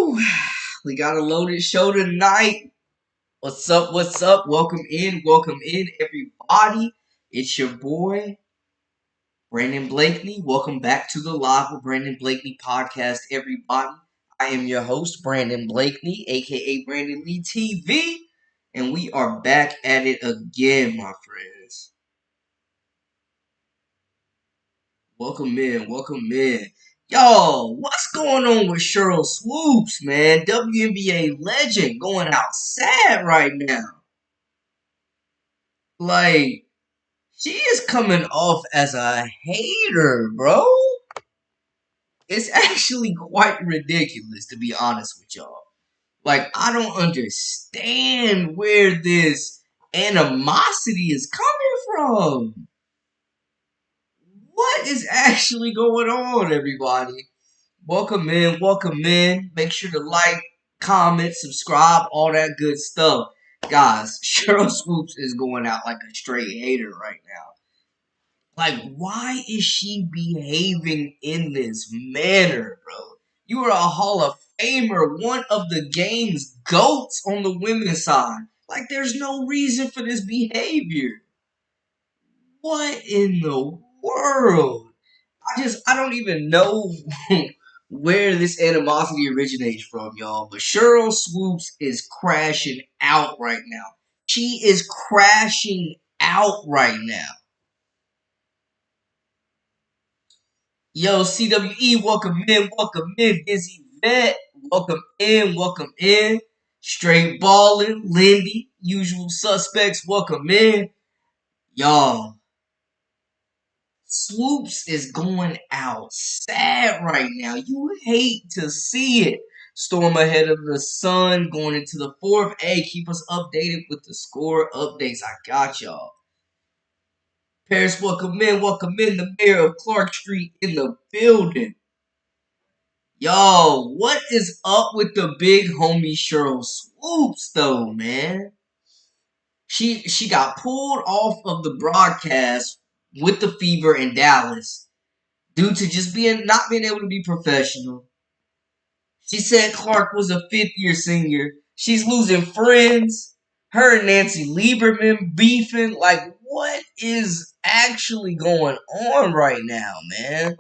Woo! We got a loaded show tonight. What's up? What's up? Welcome in, everybody. It's your boy, Brandon Blakely. Welcome back to the Live with Brandon Blakely podcast, everybody. I am your host, Brandon Blakely, aka Brandon Lee TV, and we are back at it again, my friends. Welcome in. Yo, what's going on with Sheryl Swoops, man? WNBA legend going out sad right now. Like, she is coming off as a hater, bro. It's actually quite ridiculous, to be honest with y'all. Like, I don't understand where this animosity is coming from. What is actually going on, everybody? Welcome in. Make sure to like, comment, subscribe, all that good stuff. Guys, Sheryl Swoops is going out like a straight hater right now. Like, why is she behaving in this manner, bro? You are a Hall of Famer, one of the game's GOATs on the women's side. Like, there's no reason for this behavior. What in the world? I don't even know where this animosity originates from, y'all. But Sheryl Swoops is crashing out right now. She is crashing out right now. Yo, CWE, welcome in. Busy Vet, welcome in. Straight ballin', Lindy, usual suspects, welcome in. Y'all, Swoops is going out sad right now. You hate to see it. Storm ahead of the sun going into the fourth. Hey, keep us updated with the score updates. I got y'all. Paris, welcome in. The mayor of Clark Street in the building. Yo, what is up with the big homie Sheryl Swoops though, man? She got pulled off of the broadcast with the fever in Dallas due to just not being able to be professional. She said Clark was a fifth-year senior. She's losing friends. Her and Nancy Lieberman beefing. Like, what is actually going on right now, man?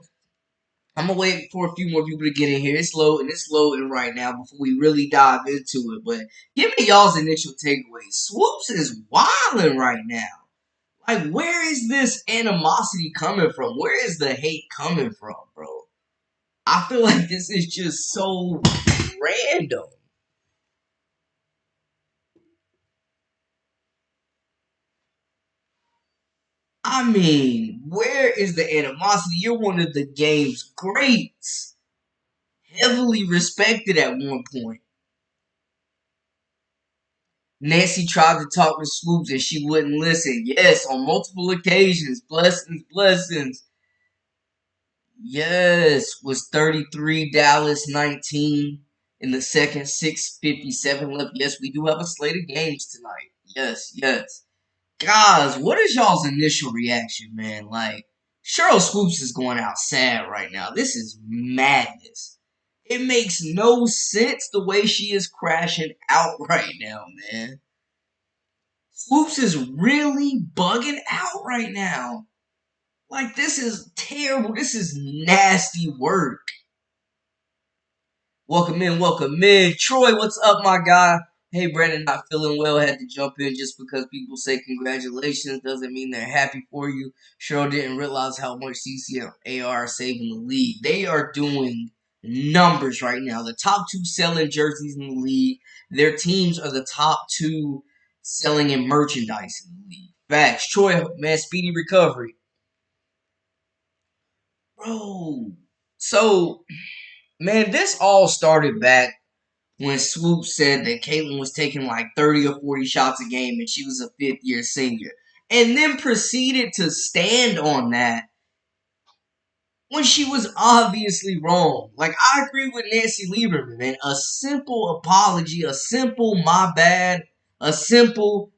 I'm gonna wait for a few more people to get in here. It's loading right now before we really dive into it. But give me y'all's initial takeaways. Swoops is wilding right now. Like, where is this animosity coming from? Where is the hate coming from, bro? I feel like this is just so random. I mean, where is the animosity? You're one of the game's greats. Heavily respected at one point. Nancy tried to talk to Swoops and she wouldn't listen. Yes, on multiple occasions. Blessings. Yes, was 33, Dallas 19 in the second, 6:57 left. Yes, we do have a slate of games tonight. Yes. Guys, what is y'all's initial reaction, man? Like, Sheryl Swoops is going out sad right now. This is madness. It makes no sense the way she is crashing out right now, man. Swoops is really bugging out right now. Like, this is terrible. This is nasty work. Welcome in. Troy, what's up, my guy? Hey, Brandon, not feeling well. Had to jump in just because people say congratulations doesn't mean they're happy for you. Sheryl didn't realize how much CC and AR are saving the league. They are doing numbers right now. The top two selling jerseys in the league. Their teams are the top two selling in merchandise in the league. Facts. Troy, man, speedy recovery. Bro. So, man, this all started back when Swoop said that Caitlyn was taking like 30 or 40 shots a game and she was a fifth-year senior. And then proceeded to stand on that when she was obviously wrong. Like, I agree with Nancy Lieberman, man. A simple apology, a simple my bad, a simple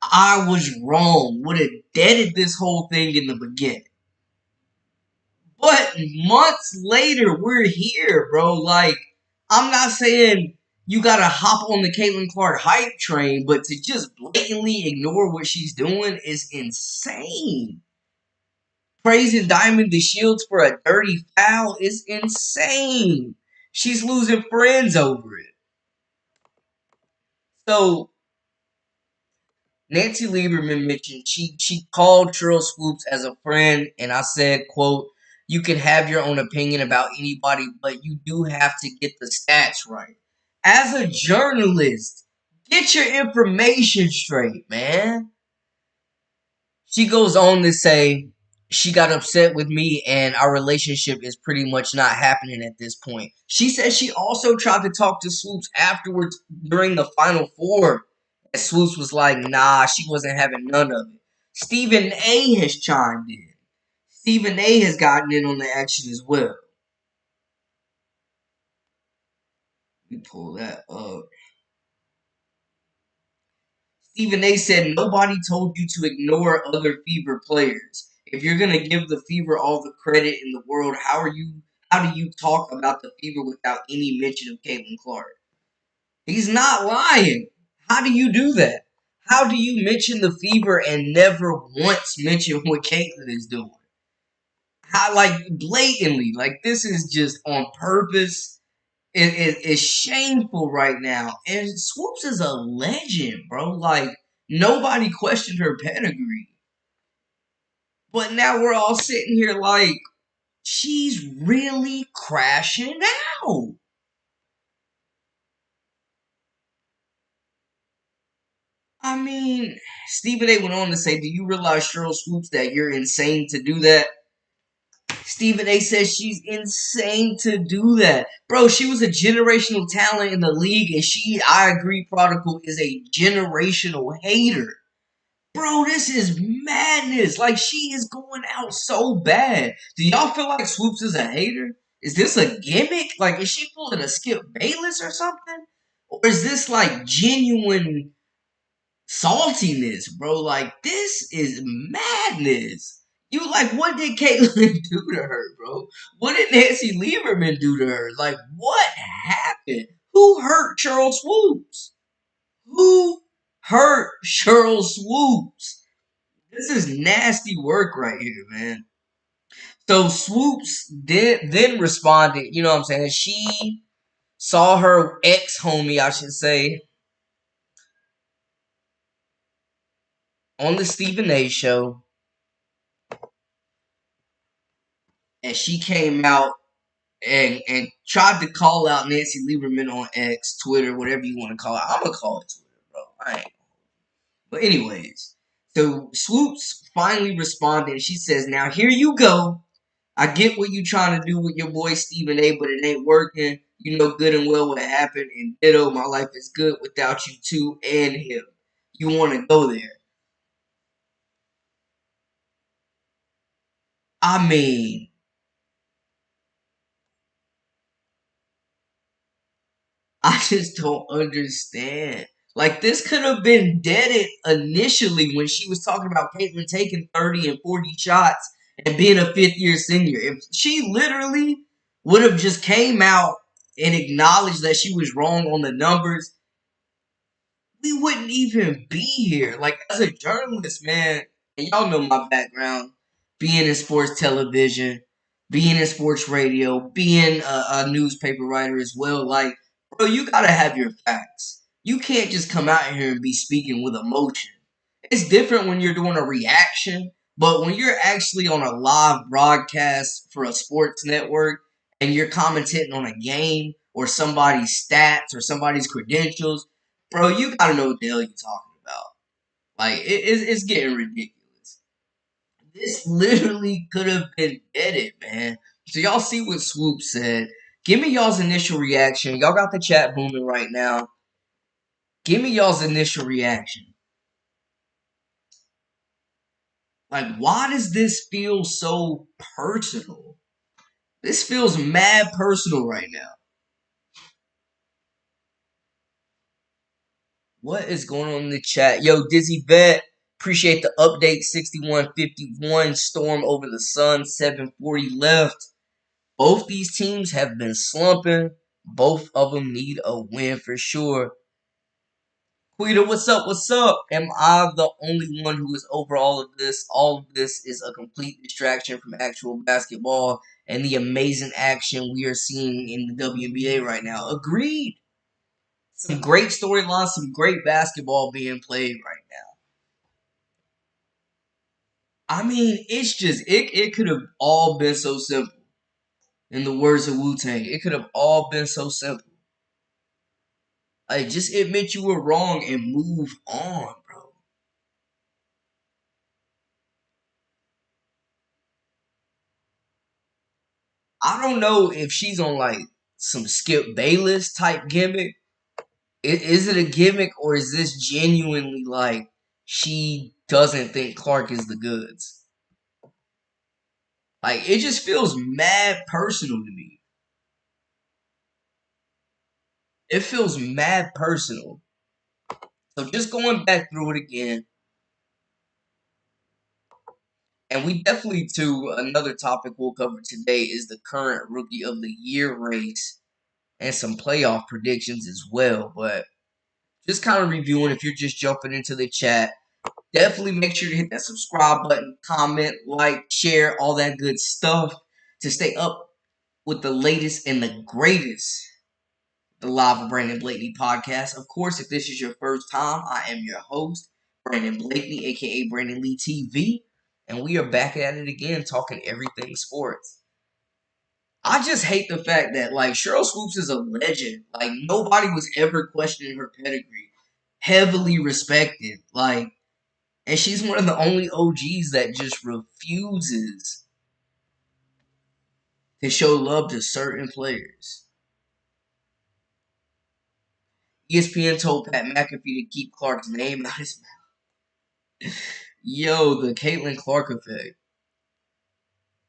I was wrong would have deaded this whole thing in the beginning. But months later, we're here, bro. Like, I'm not saying you gotta hop on the Caitlin Clark hype train, but to just blatantly ignore what she's doing is insane. Praising Diamond the Shields for a dirty foul is insane. She's losing friends over it. So Nancy Lieberman mentioned she called Sheryl Swoops as a friend, and I said, quote, you can have your own opinion about anybody, but you do have to get the stats right. As a journalist, get your information straight, man. She goes on to say she got upset with me and our relationship is pretty much not happening at this point. She says she also tried to talk to Swoops afterwards during the Final Four. And Swoops was like, nah, she wasn't having none of it. Stephen A has chimed in. Stephen A has gotten in on the action as well. Let me pull that up. Stephen A said nobody told you to ignore other Fever players. If you're gonna give the Fever all the credit in the world, how do you talk about the Fever without any mention of Caitlin Clark? He's not lying. How do you do that? How do you mention the Fever and never once mention what Caitlin is doing? How, like, blatantly, like, this is just on purpose. It's shameful right now. And Swoops is a legend, bro. Like, nobody questioned her pedigree. But now we're all sitting here like, she's really crashing out. I mean, Stephen A went on to say, do you realize, Sheryl Swoops, that you're insane to do that? Stephen A says she's insane to do that. Bro, she was a generational talent in the league, and I agree, Prodigal is a generational hater. Bro, this is madness. Like, she is going out so bad. Do y'all feel like Swoops is a hater? Is this a gimmick? Like, is she pulling a Skip Bayless or something? Or is this, like, genuine saltiness, bro? Like, this is madness. You, like, what did Caitlyn do to her, bro? What did Nancy Lieberman do to her? Like, what happened? Who hurt Sheryl Swoops? Who hurt Sheryl Swoops? This is nasty work right here, man. So Swoops then responded, you know what I'm saying? She saw her ex-homie, I should say, on the Stephen A show, and she came out and tried to call out Nancy Lieberman on X, Twitter, whatever you want to call it. I'm gonna call it Twitter, bro. I ain't. But anyways, so Swoops finally responded. She says, "Now here you go. I get what you trying to do with your boy Stephen A, but it ain't working. You know good and well what happened. And ditto, my life is good without you too and him. You want to go there? I mean, I just don't understand. Like, this could have been deaded initially when she was talking about Caitlyn taking 30 and 40 shots and being a fifth-year senior. If she literally would have just came out and acknowledged that she was wrong on the numbers, we wouldn't even be here. Like, as a journalist, man, and y'all know my background, being in sports television, being in sports radio, being a newspaper writer as well. Like, bro, you gotta have your facts. You can't just come out here and be speaking with emotion. It's different when you're doing a reaction, but when you're actually on a live broadcast for a sports network and you're commenting on a game or somebody's stats or somebody's credentials, bro, you gotta know what the hell you're talking about. Like, it's getting ridiculous. This literally could have been edited, man. So y'all see what Swoop said. Give me y'all's initial reaction. Y'all got the chat booming right now. Give me y'all's initial reaction. Like, why does this feel so personal? This feels mad personal right now. What is going on in the chat? Yo, Dizzy Vet, appreciate the update. 61-51, Storm over the Sun, 7:40 left. Both these teams have been slumping. Both of them need a win for sure. Quita, what's up? What's up? Am I the only one who is over all of this? All of this is a complete distraction from actual basketball and the amazing action we are seeing in the WNBA right now. Agreed. Some great storylines, some great basketball being played right now. I mean, it's just it could have all been so simple. In the words of Wu-Tang, it could have all been so simple. Like, just admit you were wrong and move on, bro. I don't know if she's on like some Skip Bayless type gimmick. Is it a gimmick or is this genuinely like she doesn't think Clark is the goods? Like, it just feels mad personal to me. It feels mad personal. So just going back through it again, and we definitely too another topic we'll cover today is the current rookie of the year race and some playoff predictions as well. But just kind of reviewing if you're just jumping into the chat, definitely make sure to hit that subscribe button, comment, like, share, all that good stuff to stay up with the latest and the greatest. The Live with Brandon Blakely podcast. Of course, if this is your first time, I am your host, Brandon Blakely, aka Brandon Lee TV, and we are back at it again talking everything sports. I just hate the fact that like Sheryl Swoops is a legend. Like nobody was ever questioning her pedigree. Heavily respected. Like and she's one of the only OGs that just refuses to show love to certain players. ESPN told Pat McAfee to keep Clark's name out his mouth. Yo, the Caitlin Clark effect.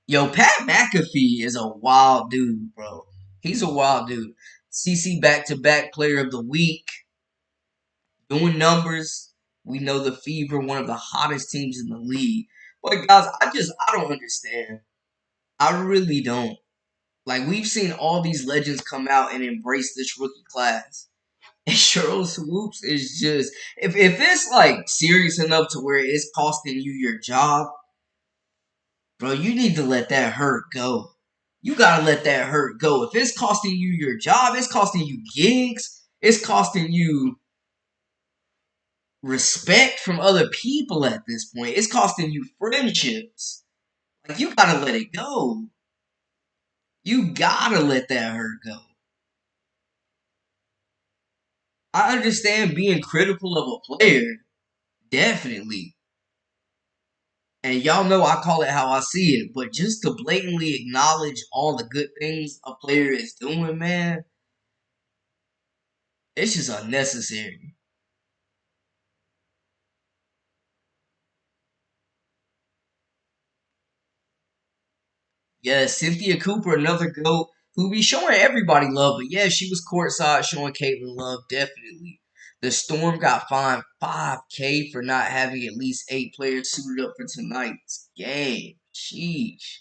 Yo, Pat McAfee is a wild dude, bro. He's a wild dude. CC back-to-back player of the week. Doing numbers. We know the Fever, one of the hottest teams in the league. But guys, I don't understand. I really don't. Like we've seen all these legends come out and embrace this rookie class. And Sheryl Swoops is just if it's like serious enough to where it's costing you your job, bro, you need to let that hurt go. You gotta let that hurt go. If it's costing you your job, it's costing you gigs, it's costing you respect from other people at this point. It's costing you friendships. Like you gotta let it go. You gotta let that hurt go. I understand being critical of a player, definitely. And y'all know I call it how I see it, but just to blatantly acknowledge all the good things a player is doing, man, it's just unnecessary. Yeah, Cynthia Cooper, another GOAT, who be showing everybody love, but yeah, she was courtside showing Caitlin love, definitely. The Storm got fined 5K for not having at least 8 players suited up for tonight's game. Sheesh.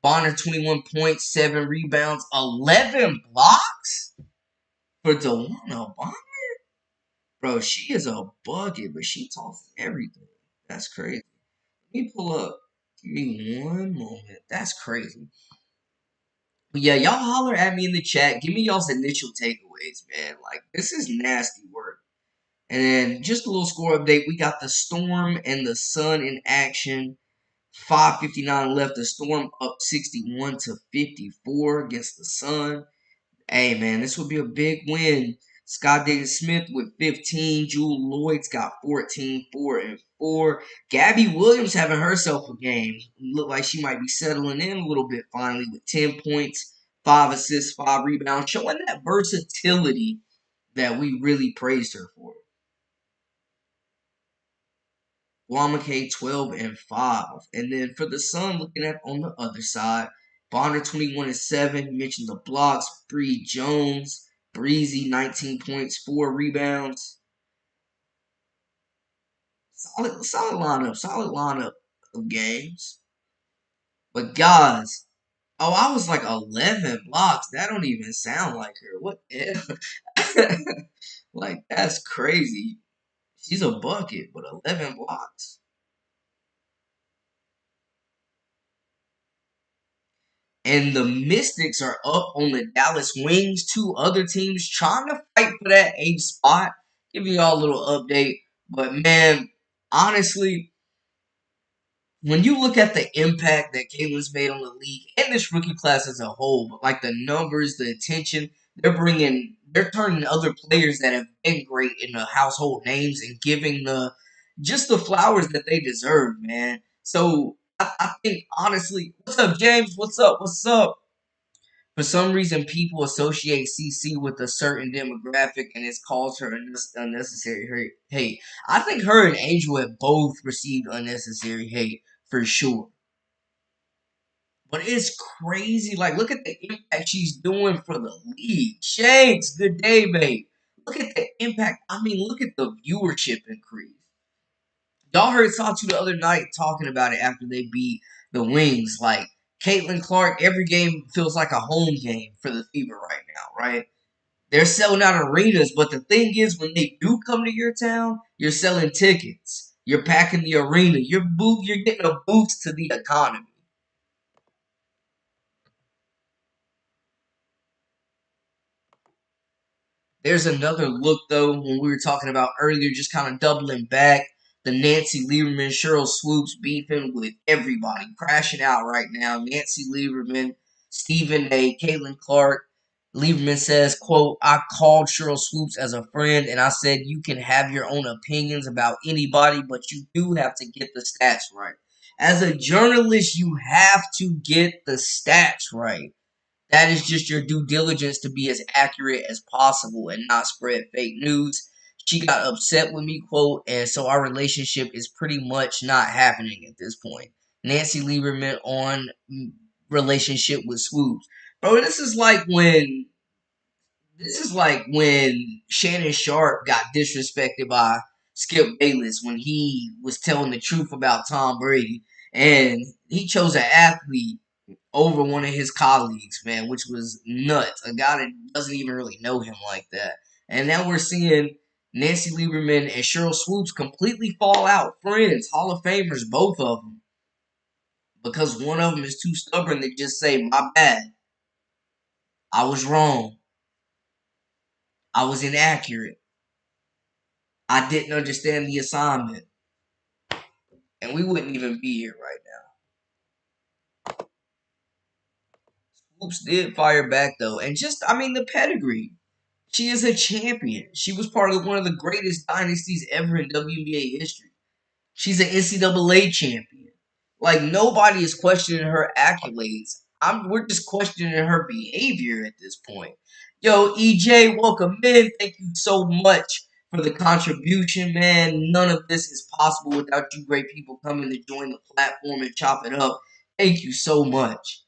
Bonner, 21 points, 7 rebounds, 11 blocks for DeWanna Bonner? Bro, she is a bucket, but she talks everything. That's crazy. Let me pull up. Give me one moment. That's crazy. But yeah, y'all holler at me in the chat. Give me y'all's initial takeaways, man. Like, this is nasty work. And then just a little score update. We got the Storm and the Sun in action. 5:59 left. The Storm up 61-54 against the Sun. Hey, man, this would be a big win. Scott Davis Smith with 15. Jewel Lloyd's got 14, 4 and 4. Gabby Williams having herself a game. Look like she might be settling in a little bit finally with 10 points, 5 assists, 5 rebounds, showing that versatility that we really praised her for. Wnba 12 and 5. And then for the Sun, looking at on the other side, Bonner 21 and 7. You mentioned the blocks. Bree Jones, Breezy 19 points, 4 rebounds. Solid lineup of games. But guys, Oh, I was like 11 blocks. That don't even sound like her. What the hell? Like, that's crazy. She's a bucket, but 11 blocks. And the Mystics are up on the Dallas Wings. Two other teams trying to fight for that eighth spot. Give you all a little update. But man, honestly, when you look at the impact that Caitlin's made on the league and this rookie class as a whole, but like the numbers, the attention, they're turning other players that have been great into household names and giving the just the flowers that they deserve, man. So I think honestly, what's up, James? What's up? What's up? For some reason, people associate CC with a certain demographic and it's caused her unnecessary hate. I think her and Angel have both received unnecessary hate for sure. But it's crazy. Like, look at the impact she's doing for the league. Shades, good day, babe. Look at the impact. I mean, look at the viewership increase. Y'all heard Satu the other night talking about it after they beat the Wings. Like, Caitlin Clark, every game feels like a home game for the Fever right now, right? They're selling out arenas, but the thing is, when they do come to your town, you're selling tickets. You're packing the arena. You're getting a boost to the economy. There's another look though when we were talking about earlier, just kind of doubling back. The Nancy Lieberman, Sheryl Swoops beefing with everybody, crashing out right now. Nancy Lieberman, Stephen A, Caitlin Clark. Lieberman says, quote, I called Sheryl Swoops as a friend and I said you can have your own opinions about anybody, but you do have to get the stats right. As a journalist, you have to get the stats right. That is just your due diligence to be as accurate as possible and not spread fake news. She got upset with me, quote, and so our relationship is pretty much not happening at this point. Nancy Lieberman on relationship with Swoops. Bro, this is like when Shannon Sharp got disrespected by Skip Bayless when he was telling the truth about Tom Brady. And he chose an athlete over one of his colleagues, man, which was nuts. A guy that doesn't even really know him like that. And now we're seeing Nancy Lieberman and Sheryl Swoops completely fall out. Friends, Hall of Famers, both of them. Because one of them is too stubborn to just say, my bad. I was wrong. I was inaccurate. I didn't understand the assignment. And we wouldn't even be here right now. Swoops did fire back, though. And just, I mean, the pedigree. She is a champion. She was part of one of the greatest dynasties ever in WNBA history. She's an NCAA champion. Like nobody is questioning her accolades. We're just questioning her behavior at this point. Yo, EJ, welcome in. Thank you so much for the contribution, man. None of this is possible without you great people coming to join the platform and chop it up. Thank you so much.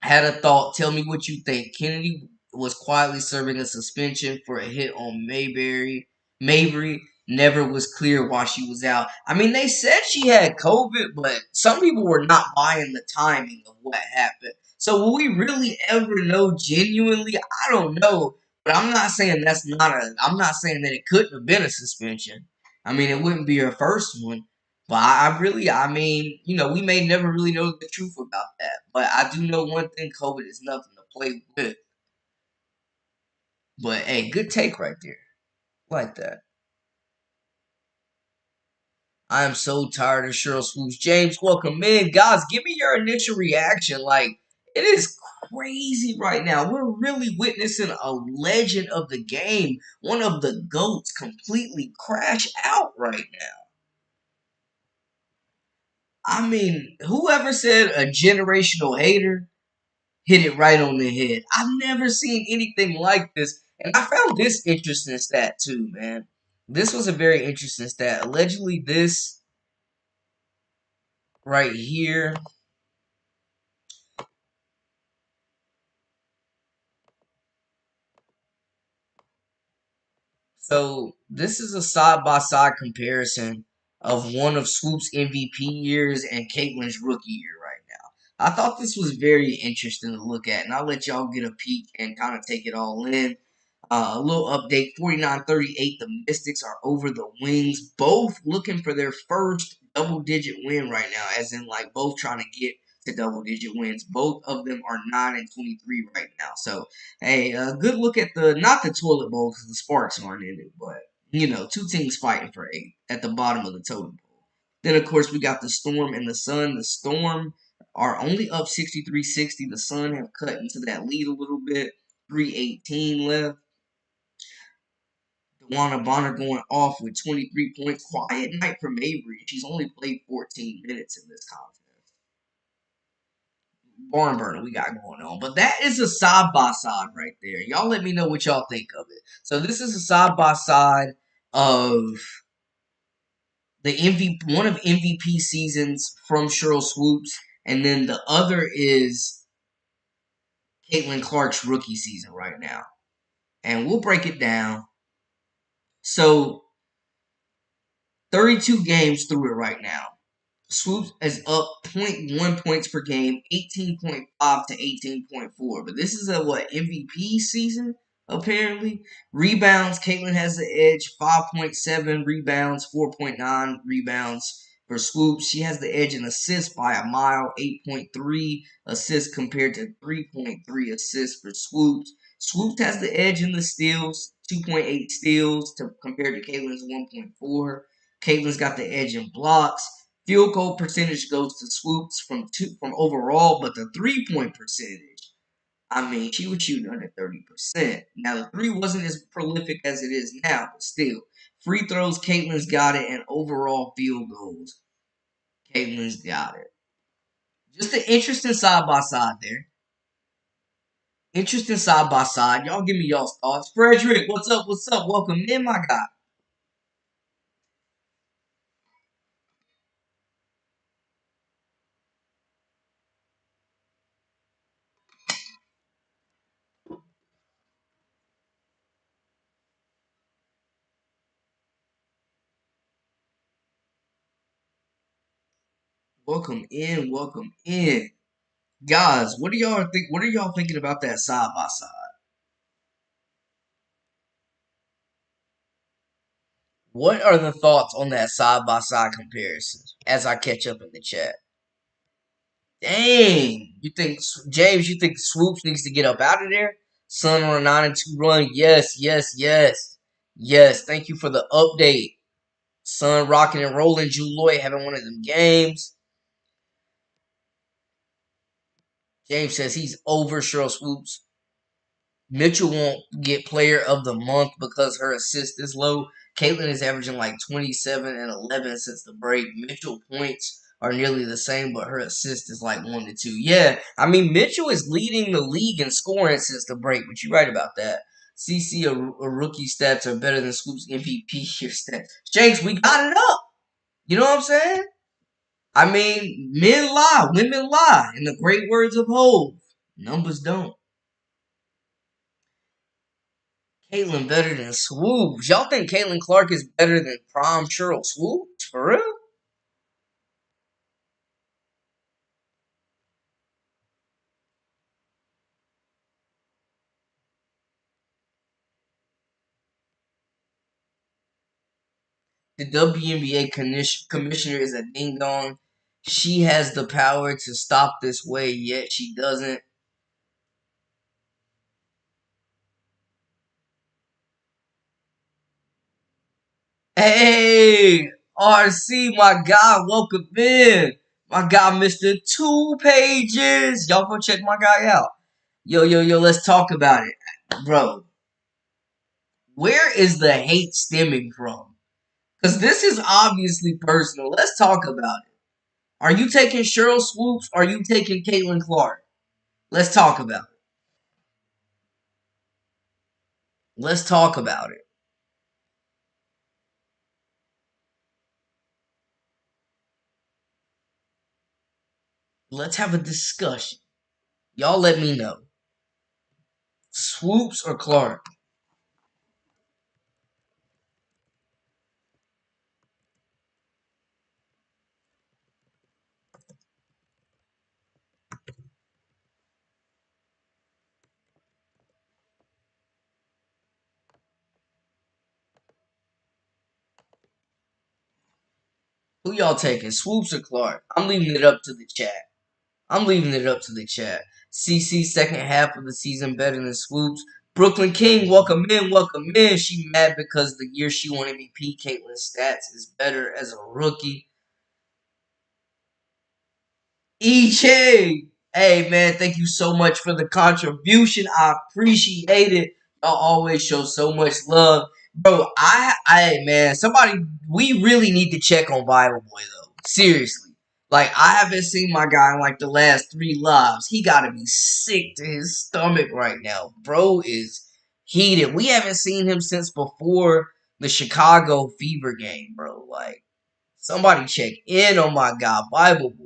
Had a thought. Tell me what you think. Kennedy was quietly serving a suspension for a hit on Mayberry. Mabry never was clear why she was out. I mean, they said she had COVID, but some people were not buying the timing of what happened. So will we really ever know genuinely? I don't know. But I'm not saying I'm not saying that it couldn't have been a suspension. I mean, it wouldn't be her first one. But I mean, we may never really know the truth about that. But I do know one thing: COVID is nothing to play with. But hey, good take right there, like that. I am so tired of Sheryl Swoops. James, welcome in, guys. Give me your initial reaction. Like it is crazy right now. We're really witnessing a legend of the game, one of the goats, completely crash out right now. I mean, whoever said a generational hater hit it right on the head. I've never seen anything like this. And I found this interesting stat too, man. This was a very interesting stat. Allegedly, this right here. So, this is a side by side comparison of one of Swoop's MVP years and Caitlin's rookie year right now. I thought this was very interesting to look at, and I'll let y'all get a peek and kind of take it all in. A little update, 49-38, the Mystics are over the Wings, both looking for their first double-digit win right now, as in, like, both trying to get to double-digit wins. Both of them are 9-23 right now. So, hey, a good look at not the toilet bowl, because the Sparks aren't in it, but, two teams fighting for eight at the bottom of the totem pole. Then, of course, we got the Storm and the Sun. The Storm are only up 63-60. The Sun have cut into that lead a little bit. 3:18 left. Dewana Bonner going off with 23 points. Quiet night from Avery. She's only played 14 minutes in this contest. Barn burner we got going on. But that is a side by side right there. Y'all let me know what y'all think of it. So this is a side by side of the MVP, one of MVP seasons from Sheryl Swoops, and then the other is Caitlin Clark's rookie season right now. And we'll break it down. So 32 games through it right now. Swoops is up zero point 0.1 points per game, 18.5 to 18.4. But this is a MVP season, apparently. Rebounds, Caitlin has the edge, 5.7 rebounds, 4.9 rebounds for Swoops. She has the edge in assists by a mile, 8.3 assists compared to 3.3 assists for Swoops. Swoops has the edge in the steals, 2.8 steals compared to Caitlin's 1.4. Caitlin's got the edge in blocks. Field goal percentage goes to Swoops from overall, but the 3-point percentage, I mean, she was shooting under 30%. Now the three wasn't as prolific as it is now, but still, free throws, Caitlin's got it, and overall field goals, Caitlin's got it. Just an interesting side by side there. Interesting side by side. Y'all give me y'all's thoughts. Frederick, what's up? What's up? Welcome in, my guy. Welcome in. Welcome in. Guys, what do y'all think? What are y'all thinking about that side by side? What are the thoughts on that side by side comparison as I catch up in the chat? Dang, you think James? You think Swoops needs to get up out of there? Sun on a 9-2 run. Yes, yes, yes, yes. Thank you for the update. Sun rocking and rolling. Drew Lloyd having one of them games. James says he's over Sheryl Swoops. Mitchell won't get player of the month because her assist is low. Caitlin is averaging like 27 and 11 since the break. Mitchell points are nearly the same, but her assist is like 1 to 2. Yeah, I mean, Mitchell is leading the league in scoring since the break, but you're right about that. CC, a rookie stats are better than Scoop's MVP year stats. Shanks, we got it up. You know what I'm saying? I mean, men lie, women lie. In the great words of Hove, numbers don't. Caitlyn better than Swoops. Y'all think Caitlin Clark is better than Prom Cheryl Swoops? For real? The WNBA commissioner is a ding dong. She has the power to stop this way, yet she doesn't. Hey, RC, my guy, welcome in. My guy, Mr. Two Pages. Y'all go check my guy out. Yo, yo, yo, let's talk about it. Bro, where is the hate stemming from? Because this is obviously personal. Let's talk about it. Are you taking Sheryl Swoops? Or are you taking Caitlin Clark? Let's talk about it. Let's talk about it. Let's have a discussion. Y'all let me know. Swoops or Clark? Who y'all taking? Swoops or Clark? I'm leaving it up to the chat. I'm leaving it up to the chat. CC second half of the season better than Swoops. Brooklyn King, welcome in, welcome in. She mad because the year she won MVP, Caitlin's stats is better as a rookie. EJ, hey man, thank you so much for the contribution. I appreciate it. Y'all always show so much love, bro. Man, somebody, we really need to check on Bible Boy though. Seriously, like I haven't seen my guy in like the last 3 lives. He gotta be sick to his stomach right now. Bro is heated. We haven't seen him since before the Chicago Fever game, bro. Like somebody check in on my guy, Bible Boy.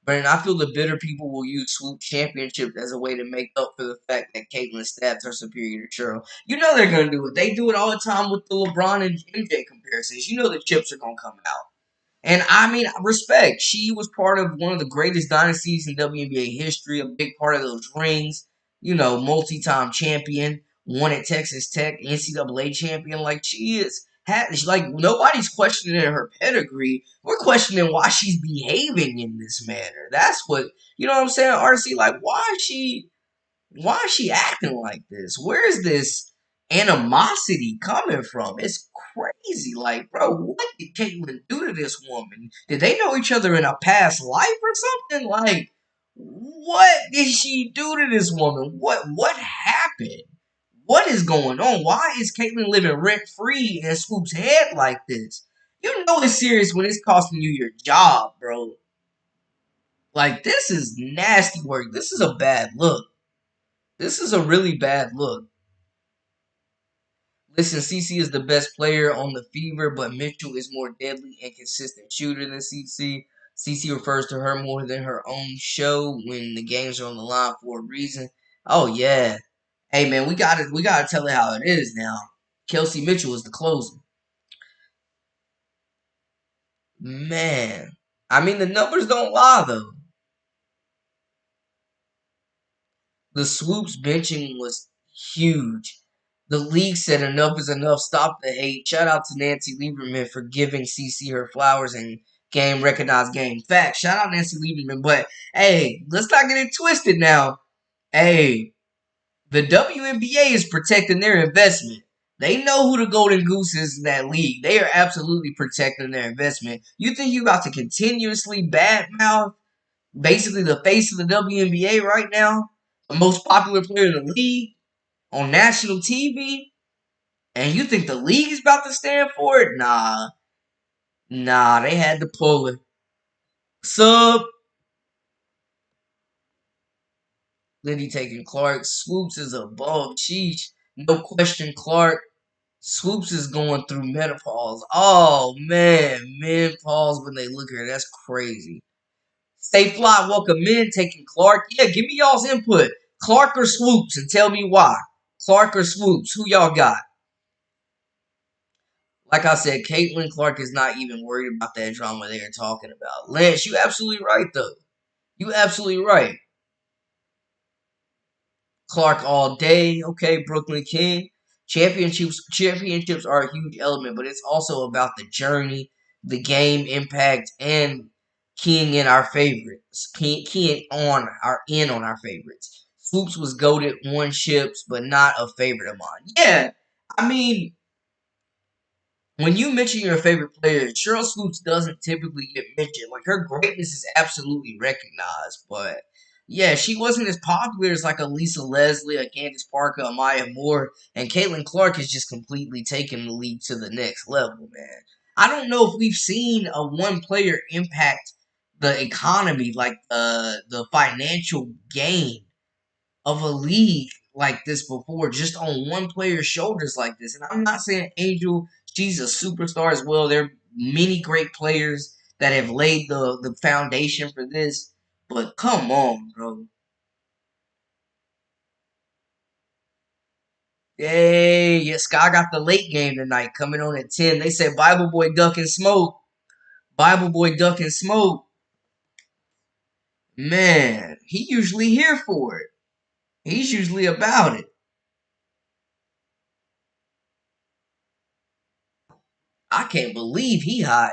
But I feel the bitter people will use Swoop Championships as a way to make up for the fact that Caitlin's stats are superior to Sheryl. You know they're going to do it. They do it all the time with the LeBron and MJ comparisons. You know the chips are going to come out. And I mean, respect. She was part of one of the greatest dynasties in WNBA history, a big part of those rings. You know, multi-time champion, won at Texas Tech, NCAA champion. Like she is, like nobody's questioning her pedigree. We're questioning why she's behaving in this manner. That's what you know what I'm saying, RC. Like, why is she acting like this? Where is this animosity coming from? It's crazy. Like, bro, what did Caitlyn do to this woman? Did they know each other in a past life or something? Like, what did she do to this woman? What happened? What is going on? Why is Caitlyn living rent free in Swoop's head like this? You know it's serious when it's costing you your job, bro. Like, this is nasty work. This is a bad look. This is a really bad look. Listen, CC is the best player on the Fever, but Mitchell is more deadly and consistent shooter than CC. CC refers to her more than her own show when the games are on the line for a reason. Oh yeah. Hey man, we gotta tell it how it is now. Kelsey Mitchell is the closer. Man. I mean the numbers don't lie though. The Swoops benching was huge. The league said enough is enough. Stop the hate. Shout out to Nancy Lieberman for giving CC her flowers and game recognized game. Fact. Shout out Nancy Lieberman. But hey, let's not get it twisted now. Hey, the WNBA is protecting their investment. They know who the golden goose is in that league. They are absolutely protecting their investment. You think you about to continuously badmouth basically the face of the WNBA right now? The most popular player in the league on national TV? And you think the league is about to stand for it? Nah, they had to pull it. Sub, Lindy taking Clark. Swoops is above. Sheesh. No question, Clark. Swoops is going through menopause. Oh, man. Menopause when they look at her. That's crazy. Stay fly, welcome in. Taking Clark. Yeah, give me y'all's input. Clark or Swoops and tell me why. Clark or Swoops. Who y'all got? Like I said, Caitlin Clark is not even worried about that drama they are talking about. Lance, you absolutely right though. You absolutely right. Clark all day. Okay, Brooklyn King. Championships are a huge element, but it's also about the journey, the game impact, and keying in our favorites. Keying on our favorites. Swoops was goaded, won ships, but not a favorite of mine. Yeah, I mean, when you mention your favorite player, Sheryl Swoops doesn't typically get mentioned. Like her greatness is absolutely recognized, but yeah, she wasn't as popular as like a Lisa Leslie, a Candace Parker, a Maya Moore, and Caitlin Clark is just completely taking the league to the next level, man. I don't know if we've seen a one player impact the economy, like the financial gain of a league like this before, just on one player's shoulders like this. And I'm not saying Angel, she's a superstar as well. There are many great players that have laid the foundation for this. But come on, bro. Hey, yeah, Sky got the late game tonight coming on at 10. They said Bible Boy duck and smoke. Bible Boy duck and smoke. Man, he usually here for it. He's usually about it. I can't believe he hot.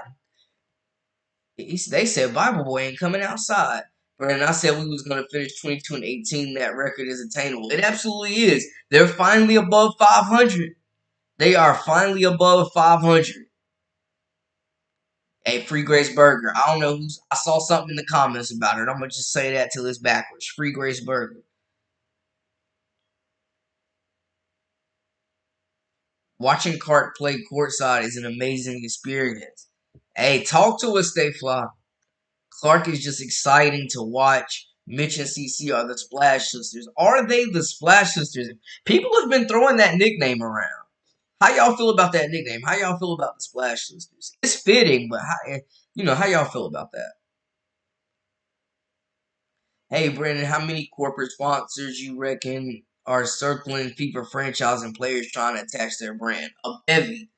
They said Bible Boy ain't coming outside. And I said we was gonna finish 22-18. That record is attainable. It absolutely is. They're finally above 500. They are finally above 500. Hey, Free Grace Burger. I don't know who's. I saw something in the comments about it. I'm gonna just say that till it's backwards. Free Grace Burger. Watching Clark play courtside is an amazing experience. Hey, talk to us, Stay Fly. Clark is just exciting to watch. Mitch and CC are the Splash Sisters. Are they the Splash Sisters? People have been throwing that nickname around. How y'all feel about that nickname? How y'all feel about the Splash Sisters? It's fitting, but how y'all feel about that? Hey, Brandon, how many corporate sponsors you reckon are circling FIFA franchise and players trying to attach their brand? A bevy,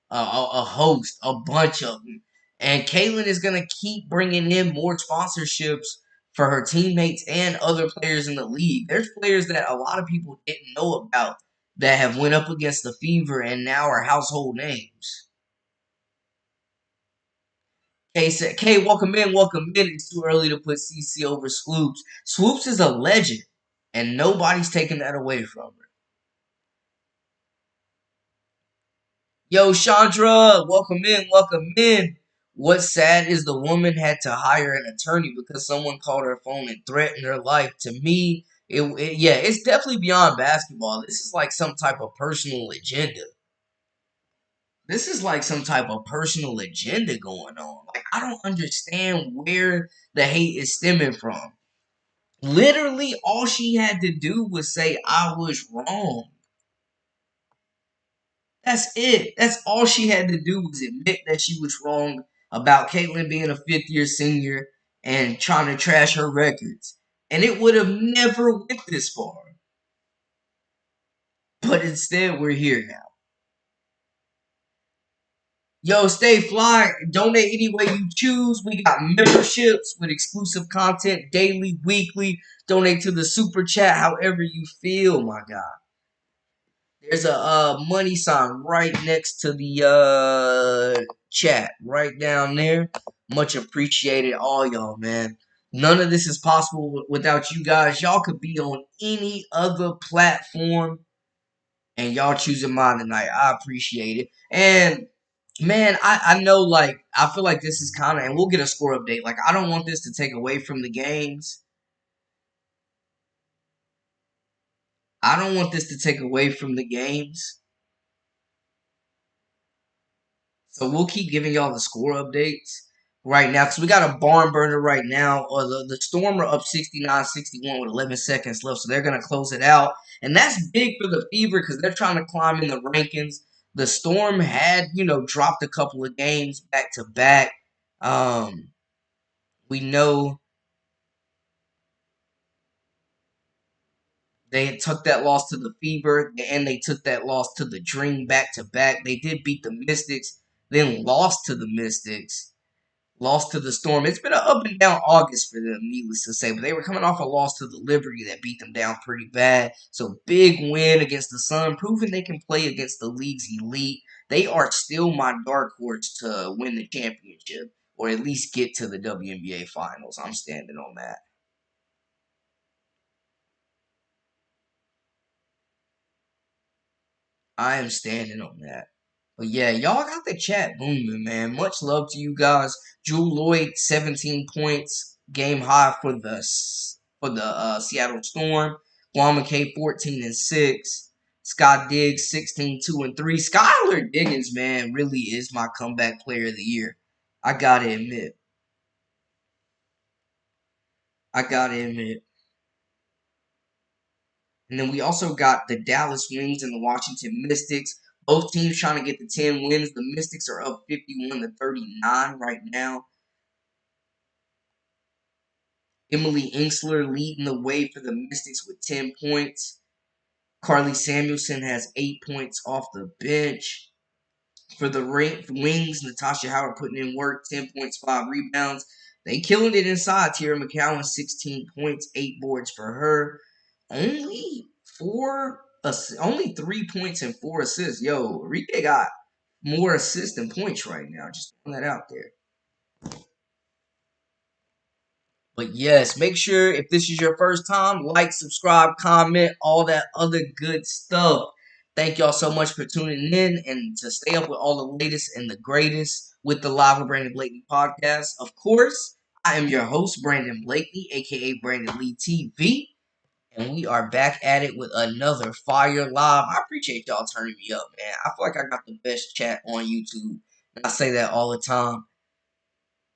a host, a bunch of them. And Caitlyn is going to keep bringing in more sponsorships for her teammates and other players in the league. There's players that a lot of people didn't know about that have went up against the Fever and now are household names. K said, K, welcome in, welcome in. It's too early to put CC over Swoops. Swoops is a legend, and nobody's taking that away from her. Yo, Chandra, welcome in, welcome in. What's sad is the woman had to hire an attorney because someone called her phone and threatened her life. To me, yeah, it's definitely beyond basketball. This is like some type of personal agenda. This is like some type of personal agenda going on. Like, I don't understand where the hate is stemming from. Literally, all she had to do was say, I was wrong. That's it. That's all she had to do was admit that she was wrong about Caitlyn being a fifth year senior and trying to trash her records. And it would have never went this far. But instead, we're here now. Yo, stay fly. Donate any way you choose. We got memberships with exclusive content daily, weekly. Donate to the super chat however you feel, my God. There's a money sign right next to the chat, right down there. Much appreciated, all y'all, man. None of this is possible without you guys. Y'all could be on any other platform, and y'all choosing mine tonight. I appreciate it. And man, I know, like, I feel like this is kind of, and we'll get a score update. Like, I don't want this to take away from the games. I don't want this to take away from the games. So we'll keep giving y'all the score updates right now because we got a barn burner right now. Or the Storm are up 69-61 with 11 seconds left, so they're going to close it out. And that's big for the Fever because they're trying to climb in the rankings. The Storm had, dropped a couple of games back to back. We know they took that loss to the Fever, and they took that loss to the Dream back to back. They did beat the Mystics, then lost to the Mystics, lost to the Storm. It's been an up and down August for them, needless to say. But they were coming off a loss to the Liberty that beat them down pretty bad. So big win against the Sun, proving they can play against the league's elite. They are still my dark horse to win the championship, or at least get to the WNBA finals. I'm standing on that. I am standing on that. But yeah, y'all got the chat booming, man. Much love to you guys. Jewel Lloyd, 17 points, game high for the Seattle Storm. Guama K, 14-6. Scott Diggs, 16-2-3. Skylar Diggins, man, really is my comeback player of the year. I gotta admit. I gotta admit. And then we also got the Dallas Wings and the Washington Mystics. Both teams trying to get the 10 wins. The Mystics are up 51-39 right now. Emily Inksler leading the way for the Mystics with 10 points. Carly Samuelson has 8 points off the bench. For the Wings, Natasha Howard putting in work, 10 points, 5 rebounds. They killing it inside. Tierra McCowan, 16 points, 8 boards for her. Only 3 points and 4 assists. Yo, Rickea got more assists than points right now. Just throwing that out there. But yes, make sure if this is your first time, like, subscribe, comment, all that other good stuff. Thank y'all so much for tuning in and to stay up with all the latest and the greatest with the Live with Brandon Blakely podcast. Of course, I am your host, Brandon Blakely, aka Brandon Lee TV. And we are back at it with another Fire Live. I appreciate y'all turning me up, man. I feel like I got the best chat on YouTube. And I say that all the time.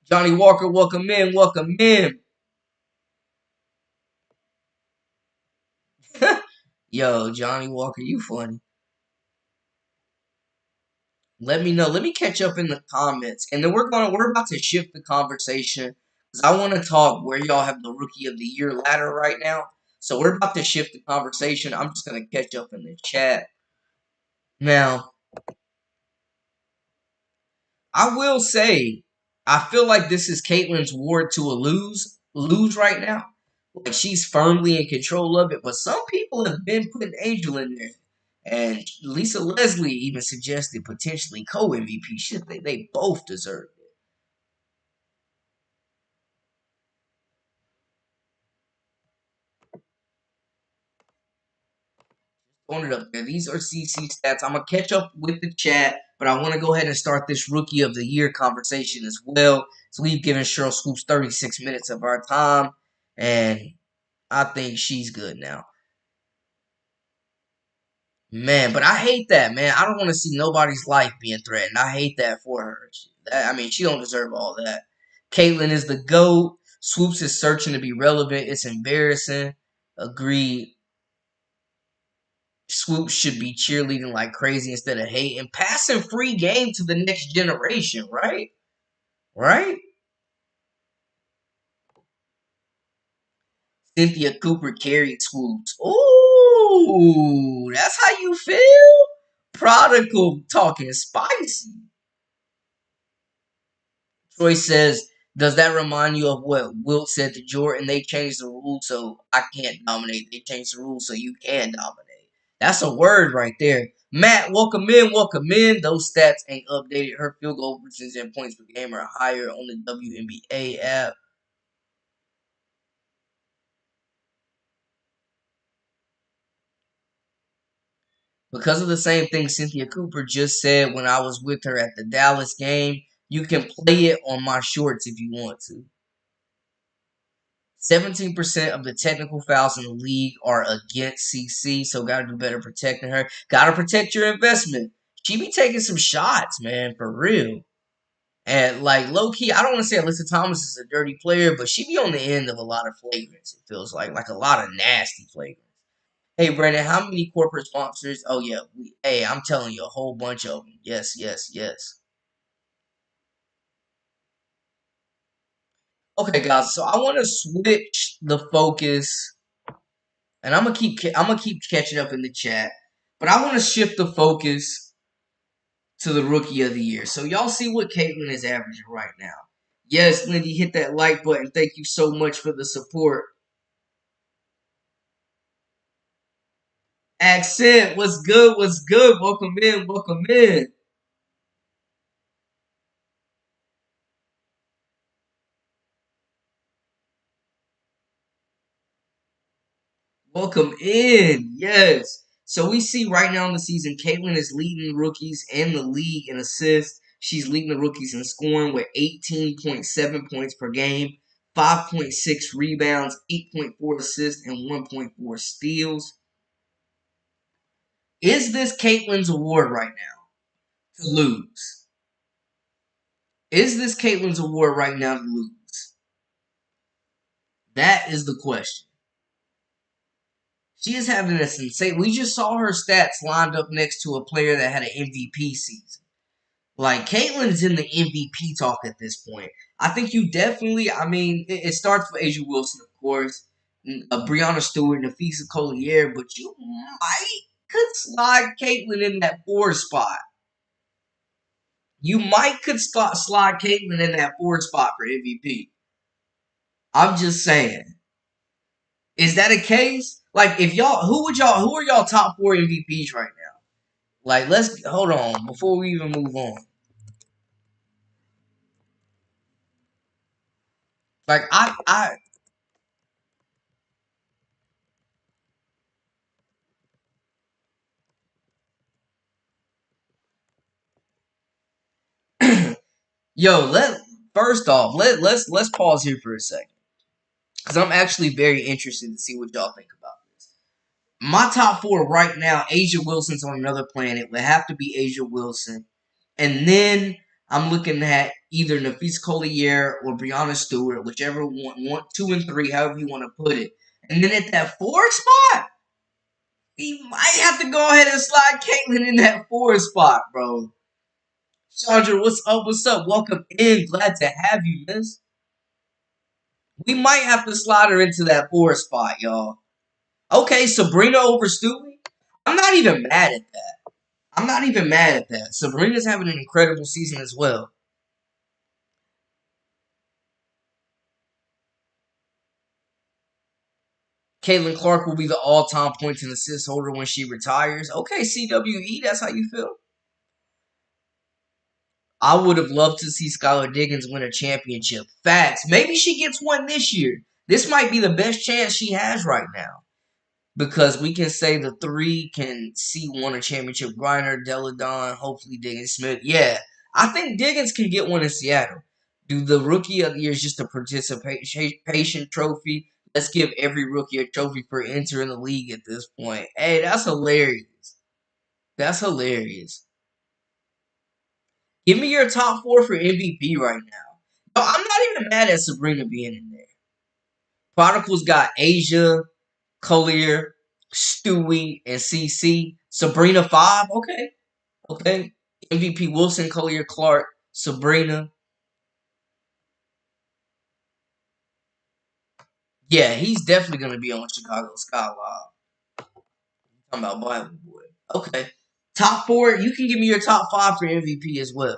Johnny Walker, welcome in, welcome in. Yo, Johnny Walker, you funny. Let me know. Let me catch up in the comments. And then we're about to shift the conversation. Because I want to talk where y'all have the Rookie of the Year ladder right now. So we're about to shift the conversation. I'm just gonna catch up in the chat. Now, I will say, I feel like this is Caitlin's ward to a lose right now. Like she's firmly in control of it, but some people have been putting Angel in there. And Lisa Leslie even suggested potentially co-MVP. Shit, they both deserve it. Throwing it up there. These are CC stats. I'm gonna catch up with the chat, but I want to go ahead and start this Rookie of the Year conversation as well. So we've given Sheryl Swoops 36 minutes of our time, and I think she's good now. Man, but I hate that, man. I don't want to see nobody's life being threatened. I hate that for her. She don't deserve all that. Caitlyn is the GOAT. Swoops is searching to be relevant. It's embarrassing. Agreed. Swoops should be cheerleading like crazy instead of hating. Passing free game to the next generation, right? Right? Cynthia Cooper carried Swoops. Ooh, that's how you feel? Prodigal talking spicy. Troy says, does that remind you of what Wilt said to Jordan? They changed the rules so I can't dominate. They changed the rules so you can dominate. That's a word right there. Matt, welcome in, welcome in. Those stats ain't updated. Her field goal percentage and points per game are higher on the WNBA app. Because of the same thing Cynthia Cooper just said when I was with her at the Dallas game, you can play it on my shorts if you want to. 17% of the technical fouls in the league are against CC, so got to do better protecting her. Got to protect your investment. She be taking some shots, man, for real. And, like, low-key, I don't want to say Alyssa Thomas is a dirty player, but she be on the end of a lot of flagrants, it feels like a lot of nasty flagrants. Hey, Brandon, how many corporate sponsors? Oh, yeah. Hey, I'm telling you, a whole bunch of them. Yes, yes, yes. Okay, guys, so I want to switch the focus and I'm gonna keep catching up in the chat, but I want to shift the focus to the Rookie of the Year. So y'all see what Caitlyn is averaging right now. Yes, Lindy, hit that like button. Thank you so much for the support. Accent, what's good? What's good? Welcome in. Welcome in. Welcome in. Yes. So we see right now in the season, Caitlyn is leading rookies and the league in assists. She's leading the rookies in scoring with 18.7 points per game, 5.6 rebounds, 8.4 assists, and 1.4 steals. Is this Caitlyn's award right now to lose? Is this Caitlyn's award right now to lose? That is the question. She is having a sensation. We just saw her stats lined up next to a player that had an MVP season. Like, Caitlyn is in the MVP talk at this point. I think you definitely, it starts with Asia Wilson, of course, Breonna Stewart, Nafisa Collier, but you could slide Caitlyn in that 4 spot. You could slide Caitlyn in that 4 spot for MVP. I'm just saying. Is that a case? Like, if y'all, who are y'all top 4 MVPs right now? Like, let's hold on before we even move on. Like, yo, first off, let's pause here for a second because I'm actually very interested to see what y'all think about this. My top four right now, Asia Wilson's on another planet. Would have to be Asia Wilson, and then I'm looking at either Nafisa Collier or Brianna Stewart, whichever one, two and three, however you want to put it. And then at that four spot, we might have to go ahead and slide Caitlyn in that four spot, bro. Chandra, what's up? What's up? Welcome in. Glad to have you, miss. We might have to slide her into that four spot, y'all. Okay, Sabrina over Stewie. I'm not even mad at that. I'm not even mad at that. Sabrina's having an incredible season as well. Caitlin Clark will be the all-time points and assist holder when she retires. Okay, CWE, that's how you feel? I would have loved to see Skylar Diggins win a championship. Facts. Maybe she gets one this year. This might be the best chance she has right now. Because we can say the three can see won a championship. Griner, Deladon, hopefully Diggins Smith. Yeah, I think Diggins can get one in Seattle. Do the rookie of the year is just a participation trophy. Let's give every rookie a trophy for entering the league at this point. Hey, that's hilarious. That's hilarious. Give me your top four for MVP right now. No, I'm not even mad at Sabrina being in there. Chronicles got Asia, Collier, Stewie, and CC. Sabrina 5. Okay. Okay. MVP Wilson, Collier, Clark, Sabrina. Yeah, he's definitely going to be on Chicago Sky Live. Talking about Bible Boy. Okay. Top four. You can give me your top five for MVP as well.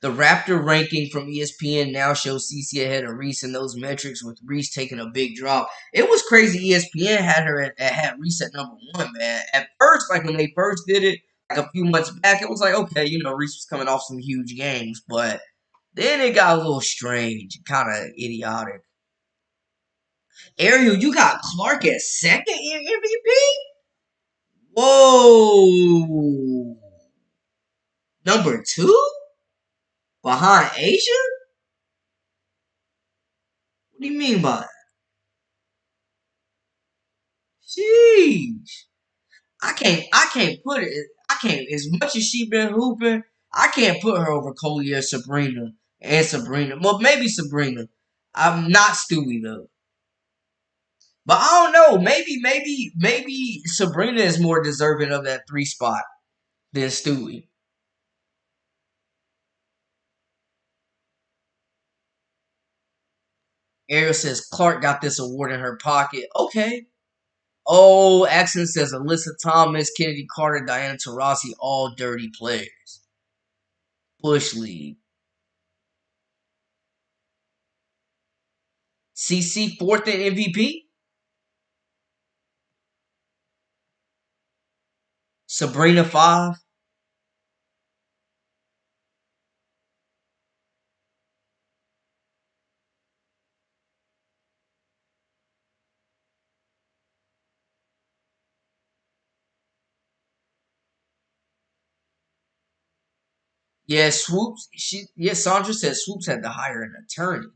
The Raptor ranking from ESPN now shows CC ahead of Reese in those metrics, with Reese taking a big drop. It was crazy. ESPN had her had Reese at number one, man. At first, like when they first did it, like a few months back, it was like, okay, Reese was coming off some huge games, but then it got a little strange, kind of idiotic. Ariel, you got Clark at second in MVP? Whoa. Number two? Behind Asia? What do you mean by that? Sheesh. I can't put it. I can't, as much as she been hooping, I can't put her over Collier, Sabrina, and Sabrina. Well, maybe Sabrina. I'm not Stewie though. But I don't know. Maybe Sabrina is more deserving of that three spot than Stewie. Ariel says Clark got this award in her pocket. Okay. Oh, Accent says Alyssa Thomas, Kennedy Carter, Diana Taurasi, all dirty players. Bush League. CC fourth in MVP. Sabrina 5. Yeah, Swoops. Sandra said Swoops had to hire an attorney.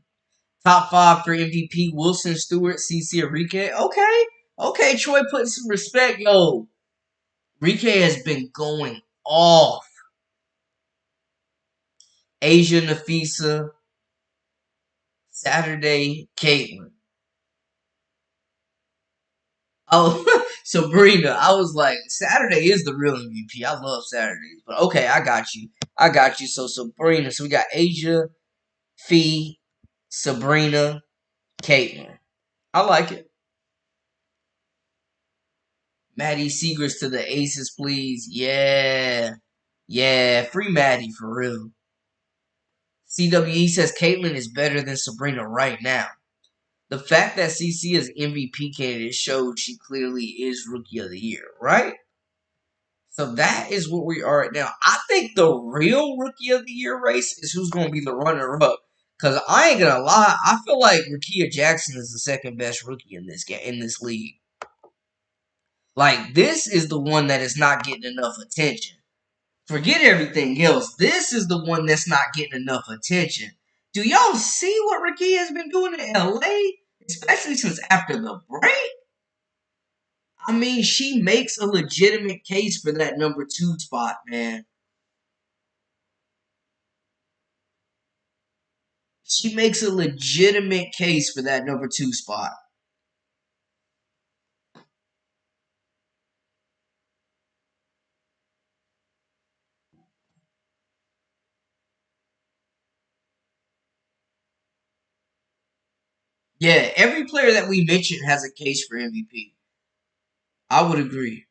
Top 5 for MVP: Wilson, Stewart, CC, Rickea. Okay, okay. Troy putting some respect. Yo, Rickea has been going off. Asia, Nafisa, Saturday, Caitlin. Oh, Sabrina. I was like, Saturday is the real MVP. I love Saturdays, but okay, I got you. I got you. So Sabrina. So we got Asia, Fee, Sabrina, Caitlin. I like it. Maddie Seegers to the Aces, please. Yeah. Yeah. Free Maddie for real. CWE says Caitlyn is better than Sabrina right now. The fact that CC is MVP candidate showed she clearly is Rookie of the Year, right? So that is what we are right now. I think the real Rookie of the Year race is who's going to be the runner-up. Because I ain't gonna lie, I feel like Rickea Jackson is the second best rookie in this game in this league. Like this is the one that is not getting enough attention. Forget everything else. This is the one that's not getting enough attention. Do y'all see what Rickea has been doing in LA? Especially since after the break? I mean, she makes a legitimate case for that number 2 spot, man. She makes a legitimate case for that number 2 spot. Yeah, every player that we mentioned has a case for MVP. I would agree.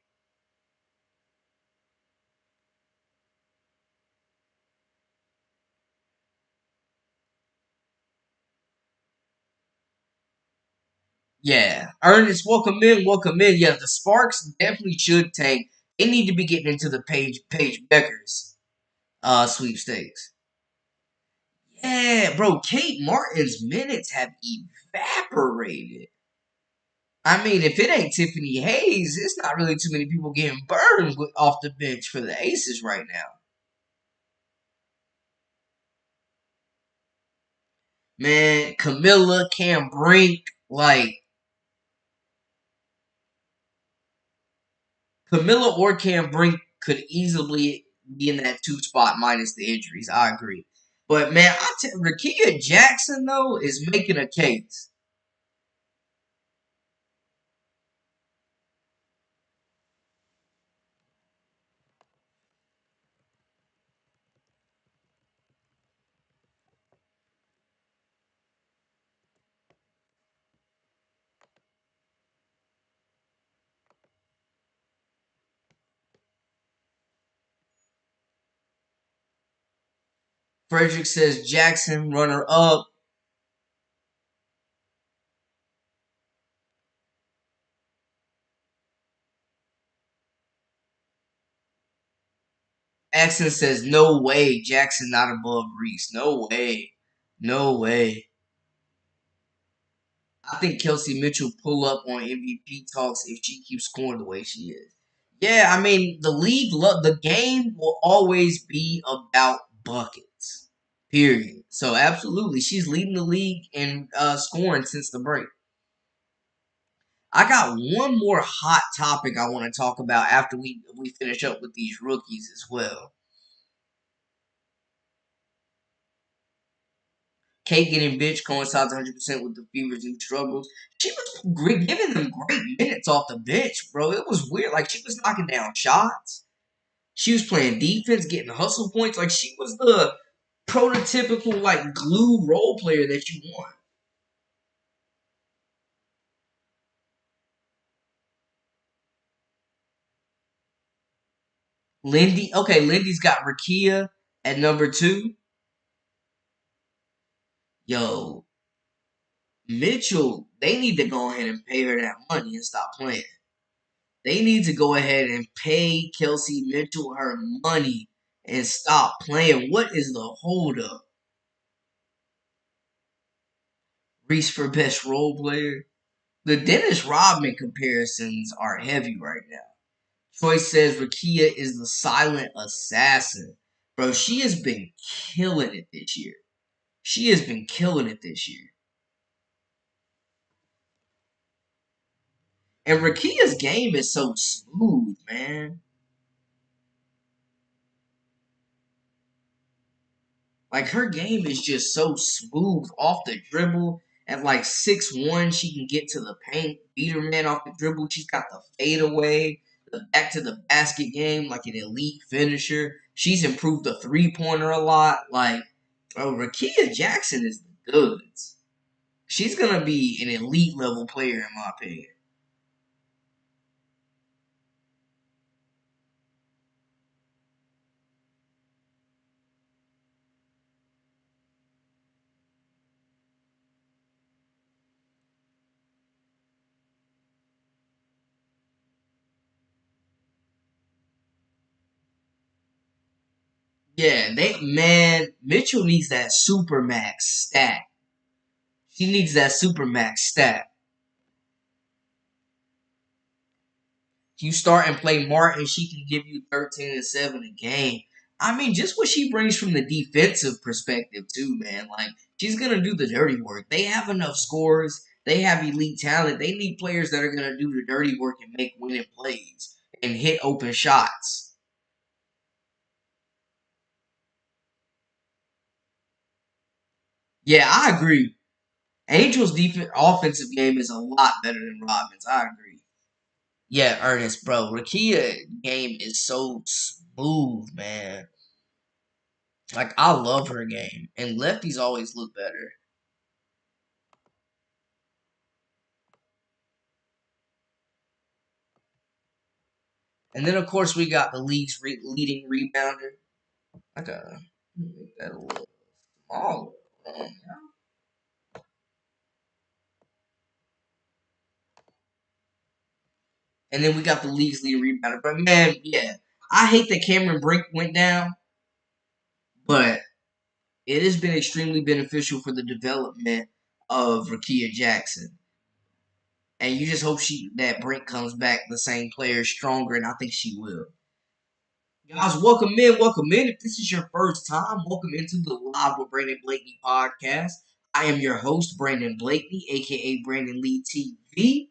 Yeah, Ernest, welcome in, welcome in. Yeah, the Sparks definitely should tank. They need to be getting into the Page Beckers sweepstakes. Yeah, bro, Kate Martin's minutes have evaporated. I mean, if it ain't Tiffany Hayes, it's not really too many people getting burned off the bench for the Aces right now. Man, Camilla, Cam Brink, like Camilla or Cam Brink could easily be in that 2 spot minus the injuries. I agree. But man, Rickea Jackson though is making a case. Frederick says Jackson runner up. Jackson says no way. Jackson not above Reese. No way. No way. I think Kelsey Mitchell pull up on MVP talks if she keeps scoring the way she is. Yeah, I mean the league, the game will always be about buckets. Period. So absolutely, she's leading the league in scoring since the break. I got one more hot topic I want to talk about after we finish up with these rookies as well. Kate getting bitch coincides 100% with the Fever's new struggles. She was giving them great minutes off the bench, bro. It was weird. Like she was knocking down shots. She was playing defense, getting hustle points. Like she was the prototypical like glue role player that you want. Lindy, okay, Lindy's got Rickea at number 2. Yo, Mitchell, they need to go ahead and pay her that money and stop playing. They need to go ahead and pay Kelsey Mitchell her money and stop playing. What is the holdup? Reese for best role player. The Dennis Rodman comparisons are heavy right now. Choice says Rickea is the silent assassin. Bro, she has been killing it this year. She has been killing it this year. And Rickea's game is so smooth, man. Like her game is just so smooth off the dribble. At like 6'1", she can get to the paint, beat her man off the dribble. She's got the fadeaway, the back to the basket game, like an elite finisher. She's improved the 3-pointer a lot. Like, bro, Rickea Jackson is the goods. She's gonna be an elite level player in my opinion. Yeah, Mitchell needs that super max stat. She needs that super max stat. You start and play Martin, she can give you 13 and 7 a game. I mean, just what she brings from the defensive perspective too, man. Like she's gonna do the dirty work. They have enough scores. They have elite talent. They need players that are gonna do the dirty work and make winning plays and hit open shots. Yeah, I agree. Angel's offensive game is a lot better than Robin's. I agree. Yeah, Ernest, bro. Rickea game is so smooth, man. Like I love her game, and lefties always look better. And then of course we got the league's leading rebounder. I gotta make that a little smaller. Man. And then we got the league's leading rebounder. But man, yeah, I hate that Cameron Brink went down, but it has been extremely beneficial for the development of Rickea Jackson. And you just hope that Brink comes back the same player, stronger, and I think she will. Guys, welcome in, welcome in. If this is your first time, welcome into the Live with Brandon Blakeney podcast. I am your host, Brandon Blakeney, aka Brandon Lee TV.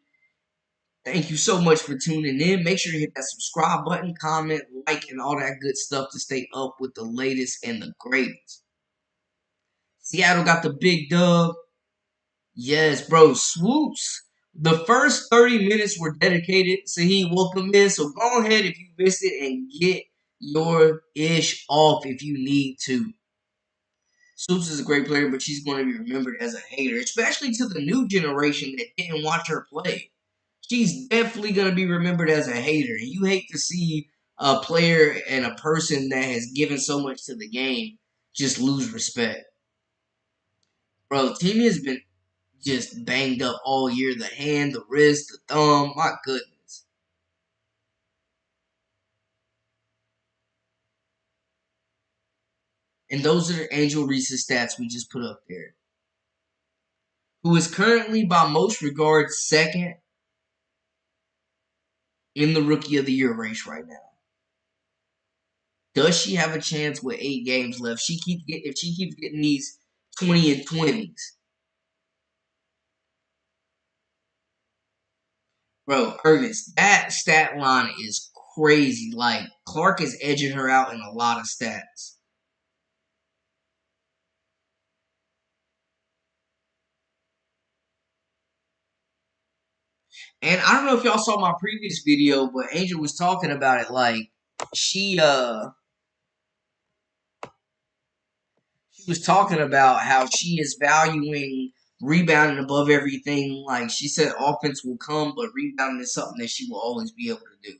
Thank you so much for tuning in. Make sure you hit that subscribe button, comment, like, and all that good stuff to stay up with the latest and the greatest. Seattle got the big dub. Yes, bro. Swoops. The first 30 minutes were dedicated to he welcome in. So go ahead if you missed it and get your ish off if you need to. Swoops is a great player, but she's going to be remembered as a hater, especially to the new generation that didn't watch her play. She's definitely going to be remembered as a hater. And you hate to see a player and a person that has given so much to the game just lose respect. Bro, Timmy has been just banged up all year. The hand, the wrist, the thumb. My goodness. And those are Angel Reese's stats we just put up there. Who is currently, by most regards, second in the Rookie of the Year race right now. Does she have a chance with 8 games left? If she keeps getting these 20 and 20s. Bro, Ernest, that stat line is crazy. Like, Clark is edging her out in a lot of stats. And I don't know if y'all saw my previous video, but Angel was talking about it. Like she she was talking about how she is valuing rebounding above everything. Like she said, offense will come, but rebounding is something that she will always be able to do,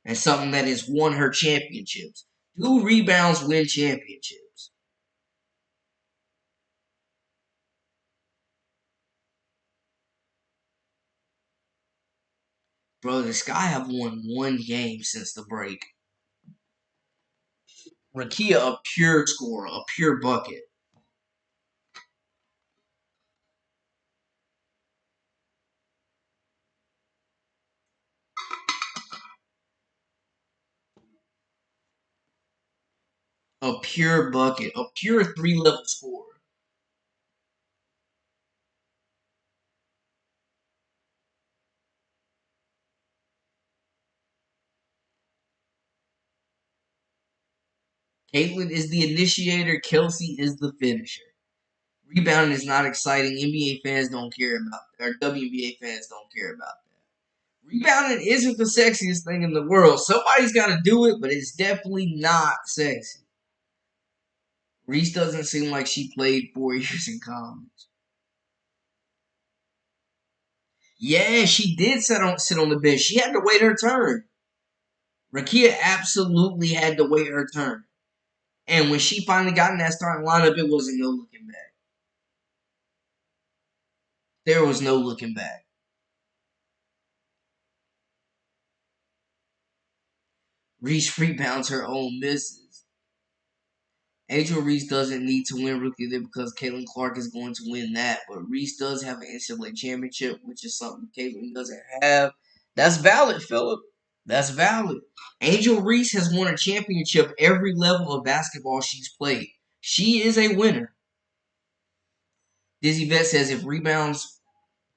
and something that has won her championships. Do rebounds win championships? Bro, the Sky have won 1 game since the break. Rickea, a pure scorer, a pure bucket. A pure bucket. A pure 3 level scorer. Caitlin is the initiator. Kelsey is the finisher. Rebounding is not exciting. NBA fans don't care about that. Or WNBA fans don't care about that. Rebounding isn't the sexiest thing in the world. Somebody's got to do it, but it's definitely not sexy. Reese doesn't seem like she played 4 years in college. Yeah, she did sit on the bench. She had to wait her turn. Rickea absolutely had to wait her turn. And when she finally got in that starting lineup, it wasn't no looking back. There was no looking back. Reese rebounds her own misses. Angel Reese doesn't need to win Rookie of the Year because Caitlin Clark is going to win that. But Reese does have an NCAA championship, which is something Caitlin doesn't have. That's valid, Philip. That's valid. Angel Reese has won a championship every level of basketball she's played. She is a winner. Dizzy Vet says if rebounds,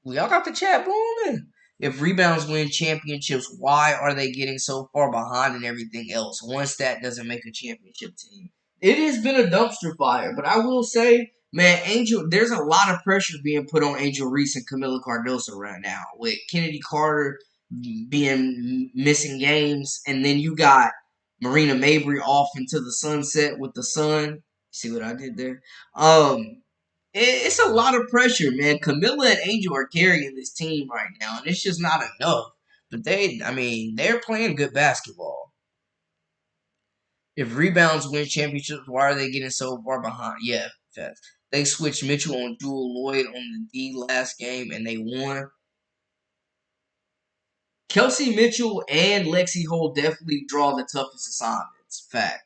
we all got the chat booming. If rebounds win championships, why are they getting so far behind in everything else? One stat doesn't make a championship team. It has been a dumpster fire, but I will say, man, there's a lot of pressure being put on Angel Reese and Camila Cardoso right now with Kennedy Carter being missing games, and then you got Marina Mabry off into the sunset with the sun. See what I did there? It's a lot of pressure, man. Camilla and Angel are carrying this team right now, and it's just not enough. But they're playing good basketball. If rebounds win championships, why are they getting so far behind? Yeah, facts. They switched Mitchell on Jewel Lloyd on the D last game, and they won. Kelsey Mitchell and Lexi Holt definitely draw the toughest assignments. Facts.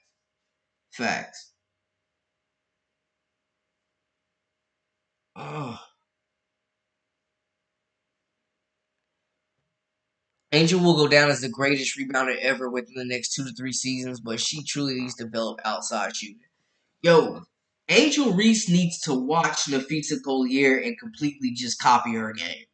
Facts. Oh. Angel will go down as the greatest rebounder ever within the next 2 to 3 seasons, but she truly needs to develop outside shooting. Yo, Angel Reese needs to watch Nafisa Collier and completely just copy her game.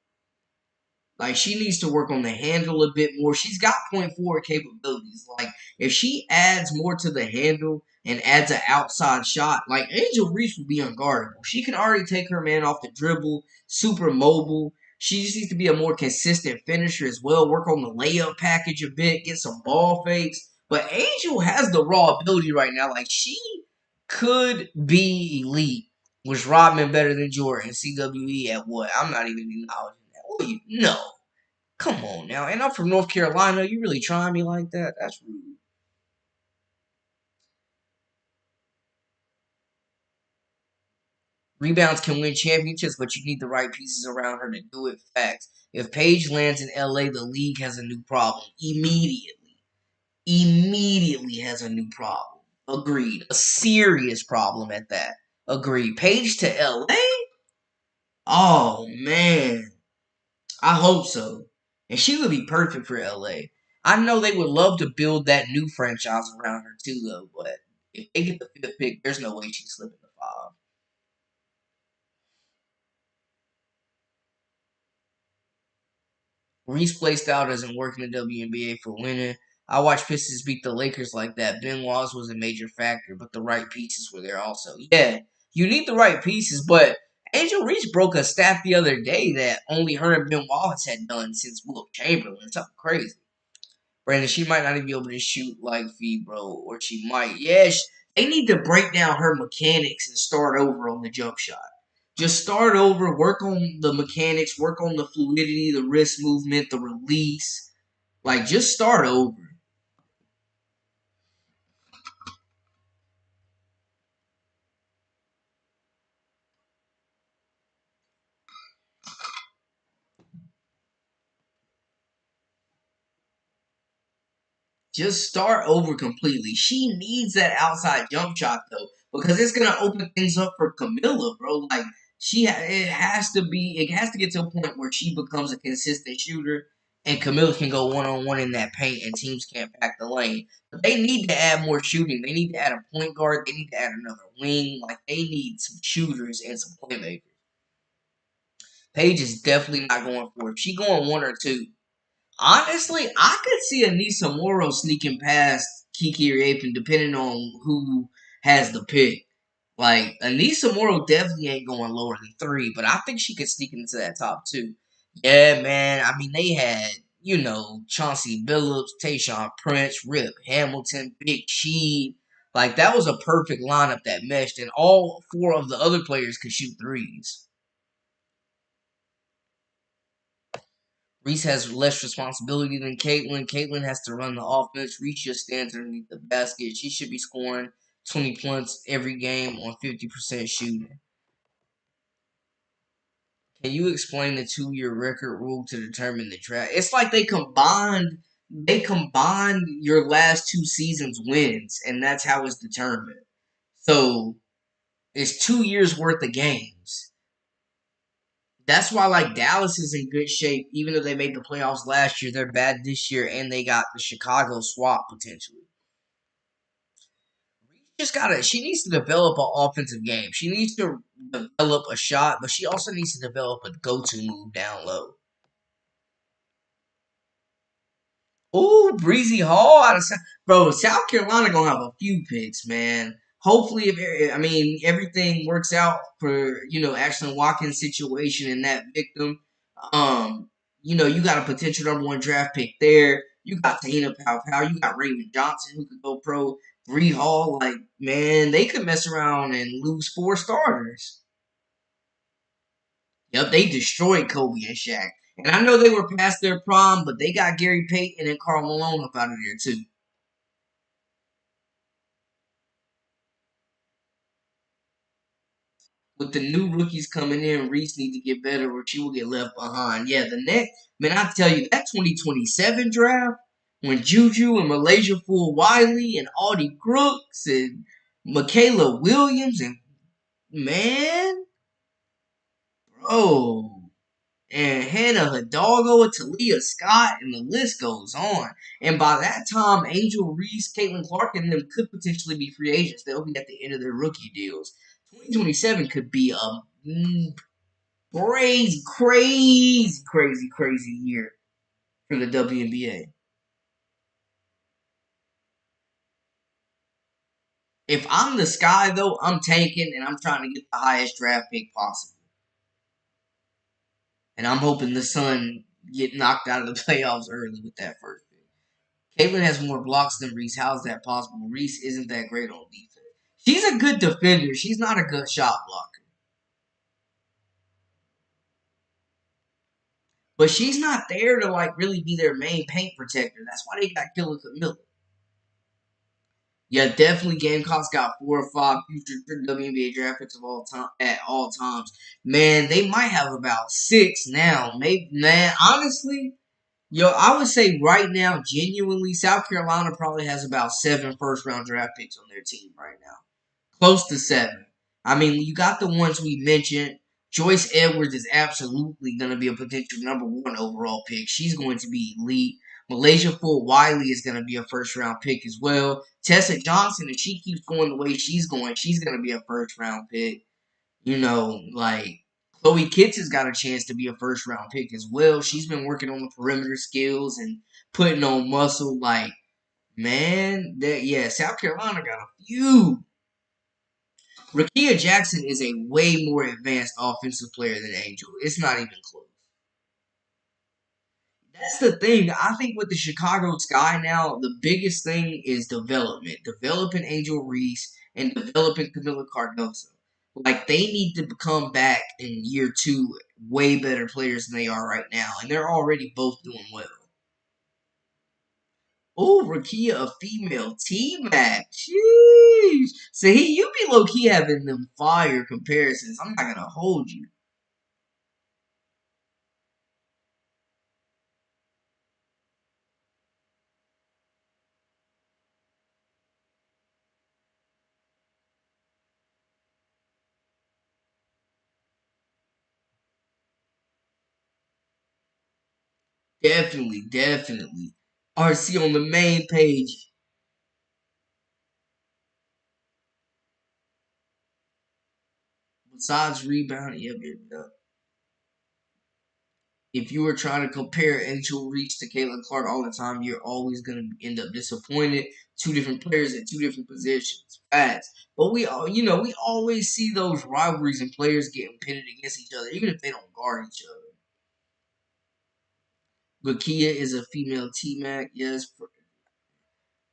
Like, she needs to work on the handle a bit more. She's got point forward capabilities. Like, if she adds more to the handle and adds an outside shot, like, Angel Reese will be unguardable. She can already take her man off the dribble, super mobile. She just needs to be a more consistent finisher as well. Work on the layup package a bit, get some ball fakes. But Angel has the raw ability right now. Like, she could be elite. Was Rodman better than Jordan? CWE at what? I'm not even acknowledging that. No. Come on now. And I'm from North Carolina. You really trying me like that? That's rude. Rebounds can win championships, but you need the right pieces around her to do it. Facts. If Paige lands in LA, the league has a new problem. Immediately. Immediately has a new problem. Agreed. A serious problem at that. Agreed. Paige to LA? Oh, man. I hope so. And she would be perfect for LA. I know they would love to build that new franchise around her too, though. But if they get the fifth pick, there's no way she's slipping the five. Reese play style doesn't work in the WNBA for winning. I watched Pistons beat the Lakers like that. Ben Wallace was a major factor, but the right pieces were there also. Yeah, you need the right pieces, but Angel Reese broke a stat the other day that only her and Ben Wallace had done since Wilt Chamberlain. Something crazy. Brandon, she might not even be able to shoot like Febro, or she might. Yeah, they need to break down her mechanics and start over on the jump shot. Just start over, work on the mechanics, work on the fluidity, the wrist movement, the release. Like, just start over. Just start over completely. She needs that outside jump shot though, because it's gonna open things up for Camilla, bro. Like it has to be, it has to get to a point where she becomes a consistent shooter, and Camilla can go 1-on-1 in that paint, and teams can't pack the lane. But they need to add more shooting. They need to add a point guard. They need to add another wing. Like they need some shooters and some playmakers. Paige is definitely not going for it. She going one or two. Honestly, I could see Anissa Morrow sneaking past Kiki or Apin depending on who has the pick. Like, Anissa Morrow definitely ain't going lower than 3, but I think she could sneak into that top 2. Yeah, man. I mean, they had, Chauncey Billups, Tayshaun Prince, Rip Hamilton, Big Sheed. Like, that was a perfect lineup that meshed, and all 4 of the other players could shoot threes. Reese has less responsibility than Caitlin. Caitlin has to run the offense. Reese just stands underneath the basket. She should be scoring 20 points every game on 50% shooting. Can you explain the 2-year record rule to determine the draft? It's like they combined your last 2 seasons wins, and that's how it's determined. So it's 2 years worth of games. That's why like Dallas is in good shape, even though they made the playoffs last year. They're bad this year, and they got the Chicago swap potentially. She needs to develop an offensive game. She needs to develop a shot, but she also needs to develop a go-to move down low. Oh, Breezy Hall out of bro. South Carolina gonna have a few picks, man. Hopefully, if I mean everything works out for Ashton Watkins' situation and that victim, um, you got a potential #1 draft pick there. You got Tahina Pow. You got Raven Johnson who could go pro. Bree Hall, like man, they could mess around and lose 4 starters. Yep, they destroyed Kobe and Shaq. And I know they were past their prime, but they got Gary Payton and Karl Malone up out of there too. With the new rookies coming in, Reese need to get better or she will get left behind. Yeah, the next man, I tell you, that 2027 draft, when Juju and Malaysia Fool Wiley and Audie Crooks and Michaela Williams and man, bro. And Hannah Hidalgo and Talia Scott, and the list goes on. And by that time, Angel Reese, Caitlin Clark, and them could potentially be free agents. They'll be at the end of their rookie deals. 2027 could be a crazy, crazy, crazy, crazy year for the WNBA. If I'm the Sky, though, I'm tanking and I'm trying to get the highest draft pick possible. And I'm hoping the Sun get knocked out of the playoffs early with that first pick. Caitlin has more blocks than Reese. How is that possible? Reese isn't that great on defense. She's a good defender. She's not a good shot blocker. But she's not there to like really be their main paint protector. That's why they got Killer Camilla. Yeah, definitely Gamecocks got 4 or 5 future WNBA draft picks of all time at all times. Man, they might have about 6 now. Maybe man, honestly, yo, I would say right now, genuinely, South Carolina probably has about 7 first-round draft picks on their team right now. Close to 7. I mean, you got the ones we mentioned. Joyce Edwards is absolutely going to be a potential #1 overall pick. She's going to be elite. Malaysia Full Wiley is going to be a first round pick as well. Tessa Johnson, if she keeps going the way she's going, she's going to be a first round pick. Like Chloe Kitts has got a chance to be a first round pick as well. She's been working on the perimeter skills and putting on muscle. Like, man, South Carolina got a few. Rickea Jackson is a way more advanced offensive player than Angel. It's not even close. That's the thing. I think with the Chicago Sky now, the biggest thing is development. Developing Angel Reese and developing Camila Cardoso. Like, they need to come back in year 2 way better players than they are right now. And they're already both doing well. Oh, Rickea, a female T-Mac. Jeez. See, you be low-key having them fire comparisons. I'm not going to hold you. Definitely, definitely. RC on the main page. Besides rebound, if you were trying to compare Angel Reese to Caitlin Clark all the time, you're always gonna end up disappointed. 2 different players at 2 different positions. Facts. But we always see those rivalries and players getting pitted against each other, even if they don't guard each other. Rickea is a female T-Mac, yes.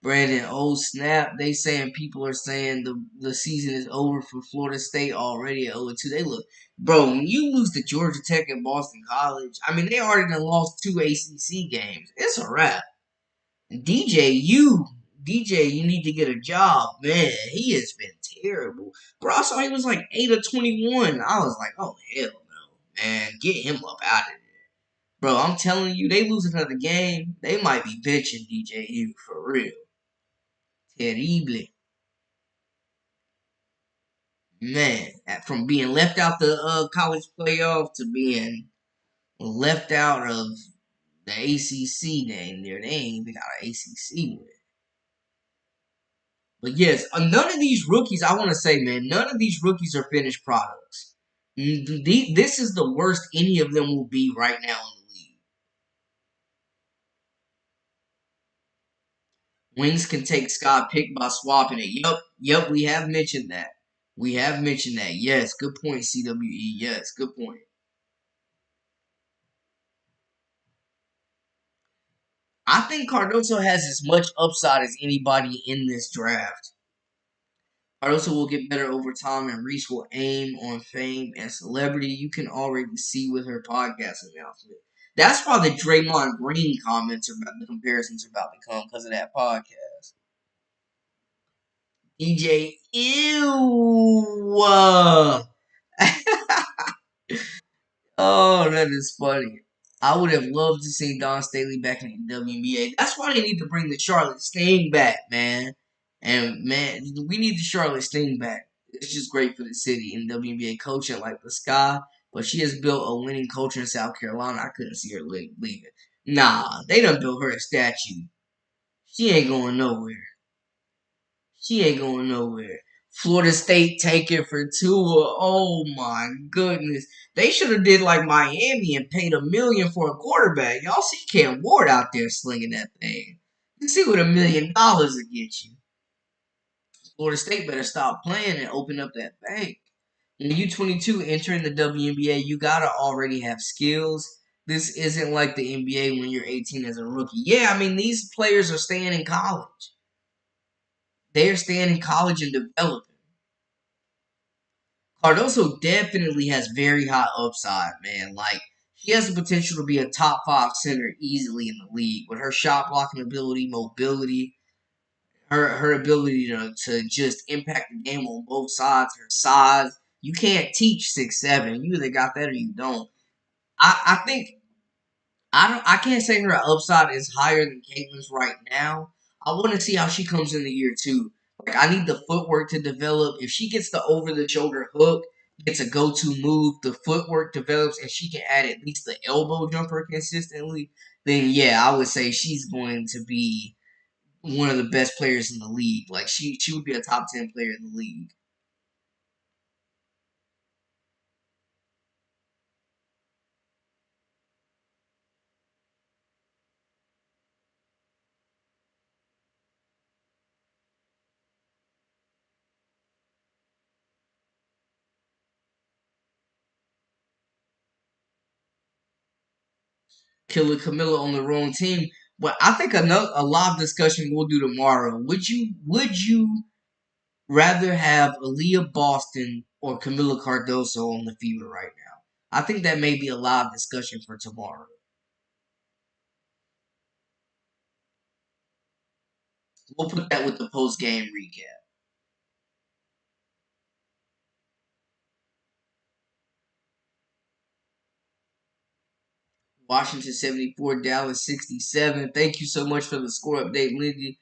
Brandon, oh snap! They saying people are saying the season is over for Florida State already at 0-2. They look, bro. When you lose to Georgia Tech and Boston College, I mean they already done lost 2 ACC games. It's a wrap. DJ, you need to get a job, man. He has been terrible, bro. I saw he was like 8 of 21. I was like, oh hell no, man, get him up out of there, bro. I'm telling you, they lose another game, they might be bitching DJU for real. Terrible. Man, from being left out the college playoff to being left out of the ACC game there. They ain't even got an ACC win. But yes, none of these rookies, I want to say, man, none of these rookies are finished products. This is the worst any of them will be right now in the league. Wings can take Scott pick by swapping it. Yep, we have mentioned that. We have mentioned that. Yes, good point, CWE. Yes, good point. I think Cardoso has as much upside as anybody in this draft. Cardoso will get better over time, and Reese will aim on fame and celebrity. You can already see with her podcast announcement. That's why the Draymond Green comments are about the comparisons are about to come because of that podcast. DJ, ew. Oh, that is funny. I would have loved to see Don Staley back in the WNBA. That's why they need to bring the Charlotte Sting back, man. And man, we need the Charlotte Sting back. It's just great for the city and WNBA coaching like the Sky. But she has built a winning culture in South Carolina. I couldn't see her leaving. Nah, they done built her a statue. She ain't going nowhere. She ain't going nowhere. Florida State taking for Tua. Oh my goodness. They should have did like Miami and paid $1 million for a quarterback. Y'all see Cam Ward out there slinging that thing. You see what $1 million will get you. Florida State better stop playing and open up that bank. When you 22 entering the WNBA, you gotta already have skills. This isn't like the NBA when you're 18 as a rookie. Yeah, I mean these players are staying in college. They're staying in college and developing. Cardoso definitely has very high upside, man. Like she has the potential to be a top five center easily in the league with her shot blocking ability, mobility, her ability to just impact the game on both sides, her size. You can't teach 6'7". You either got that or you don't. I think I can't say her upside is higher than Caitlin's right now. I want to see how she comes in the year two. Like I need the footwork to develop. If she gets the over the shoulder hook, gets a go to move, the footwork develops, and she can add at least the elbow jumper consistently, then yeah, I would say she's going to be one of the best players in the league. Like she would be a top 10 player in the league. Killer Camilla on the wrong team. But I think a live discussion we'll do tomorrow. Would you rather have Aaliyah Boston or Camila Cardoso on the Fever right now? I think that may be a live discussion for tomorrow. We'll put that with the post game recap. Washington 74, Dallas 67. Thank you so much for the score update, Lindy.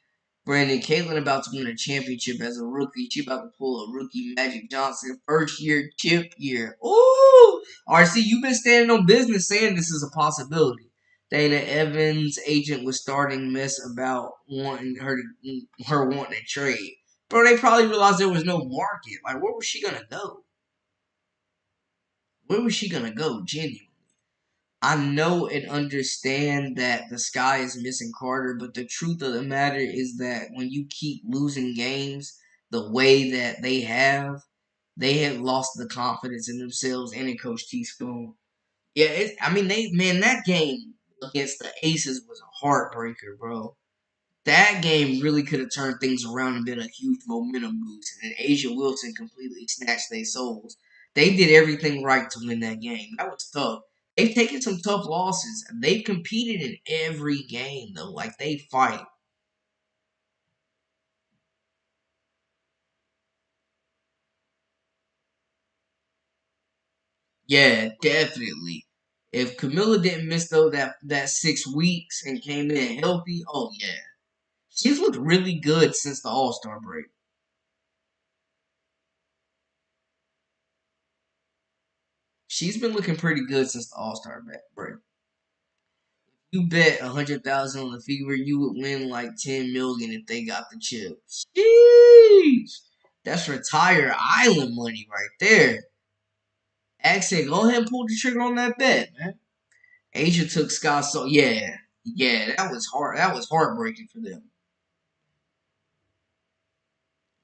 Brandon Caitlin about to win a championship as a rookie. She about to pull a rookie Magic Johnson first year chip year. Ooh! RC, you've been standing on business saying this is a possibility. Dana Evans' agent was starting mess about wanting her wanting a trade. Bro, they probably realized there was no market. Like, where was she gonna go? Where was she gonna go? Genuinely. I know and understand that the Sky is missing Carter, but the truth of the matter is that when you keep losing games the way that they have lost the confidence in themselves and in Coach T Spoon. Yeah, I mean that game against the Aces was a heartbreaker, bro. That game really could have turned things around and been a huge momentum boost. And then Asia Wilson completely snatched their souls. They did everything right to win that game. That was tough. They've taken some tough losses. They've competed in every game though. Like they fight. Yeah, definitely. If Camilla didn't miss though that 6 weeks and came in healthy, oh yeah. She's looked really good since the All Star break. She's been looking pretty good since the All Star break. You bet 100,000 on the Fever, you would win like 10 million if they got the chip. Sheesh, that's retire island money right there. Accent, go ahead and pull the trigger on that bet, man. Asia took Scott, so yeah, that was hard. That was heartbreaking for them.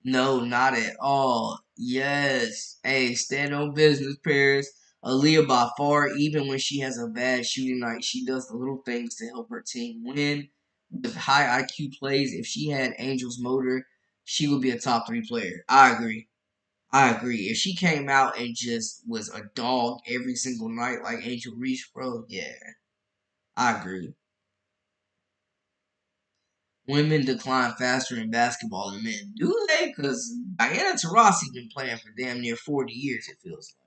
No, not at all. Yes. Hey, stand on business, Paris. Aaliyah by far, even when she has a bad shooting night, she does the little things to help her team win. With high IQ plays, if she had Angel's motor, she would be a top three player. I agree. I agree. If she came out and just was a dog every single night like Angel Reese, bro, yeah, I agree. Women decline faster in basketball than men. Do they? Because Diana Taurasi been playing for damn near 40 years, it feels like.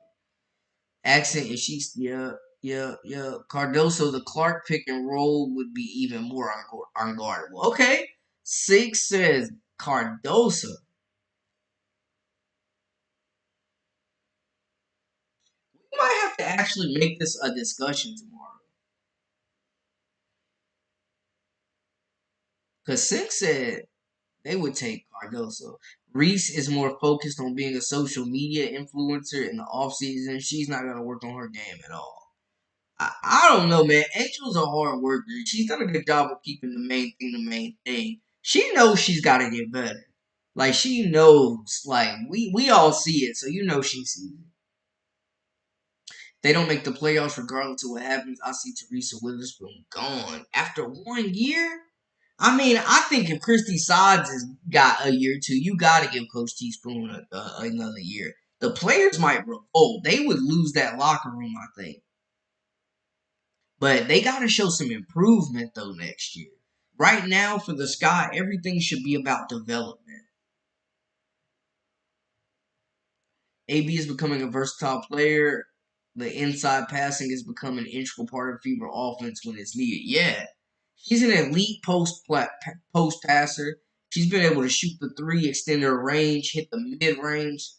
Accent, and she's, yeah. Cardoso, the Clark pick and roll would be even more unguardable. Okay. Six says Cardoso. We might have to actually make this a discussion tomorrow. Because Six said they would take Cardoso. Reese is more focused on being a social media influencer in the offseason. She's not going to work on her game at all. I don't know, man. Angel's a hard worker. She's done a good job of keeping the main thing the main thing. She knows she's got to get better. Like, she knows. Like, we all see it, so you know she sees it. They don't make the playoffs regardless of what happens. I see Teresa Witherspoon gone. After 1 year? I mean, I think if Christy Sods has got a year or two, you got to give Coach Teaspoon another year. The players might revolt. They would lose that locker room, I think. But they got to show some improvement, though, next year. Right now, for the Sky, everything should be about development. AB is becoming a versatile player. The inside passing is becoming an integral part of Fever offense when it's needed. Yeah, she's an elite post passer. She's been able to shoot the three, extend her range, hit the mid range.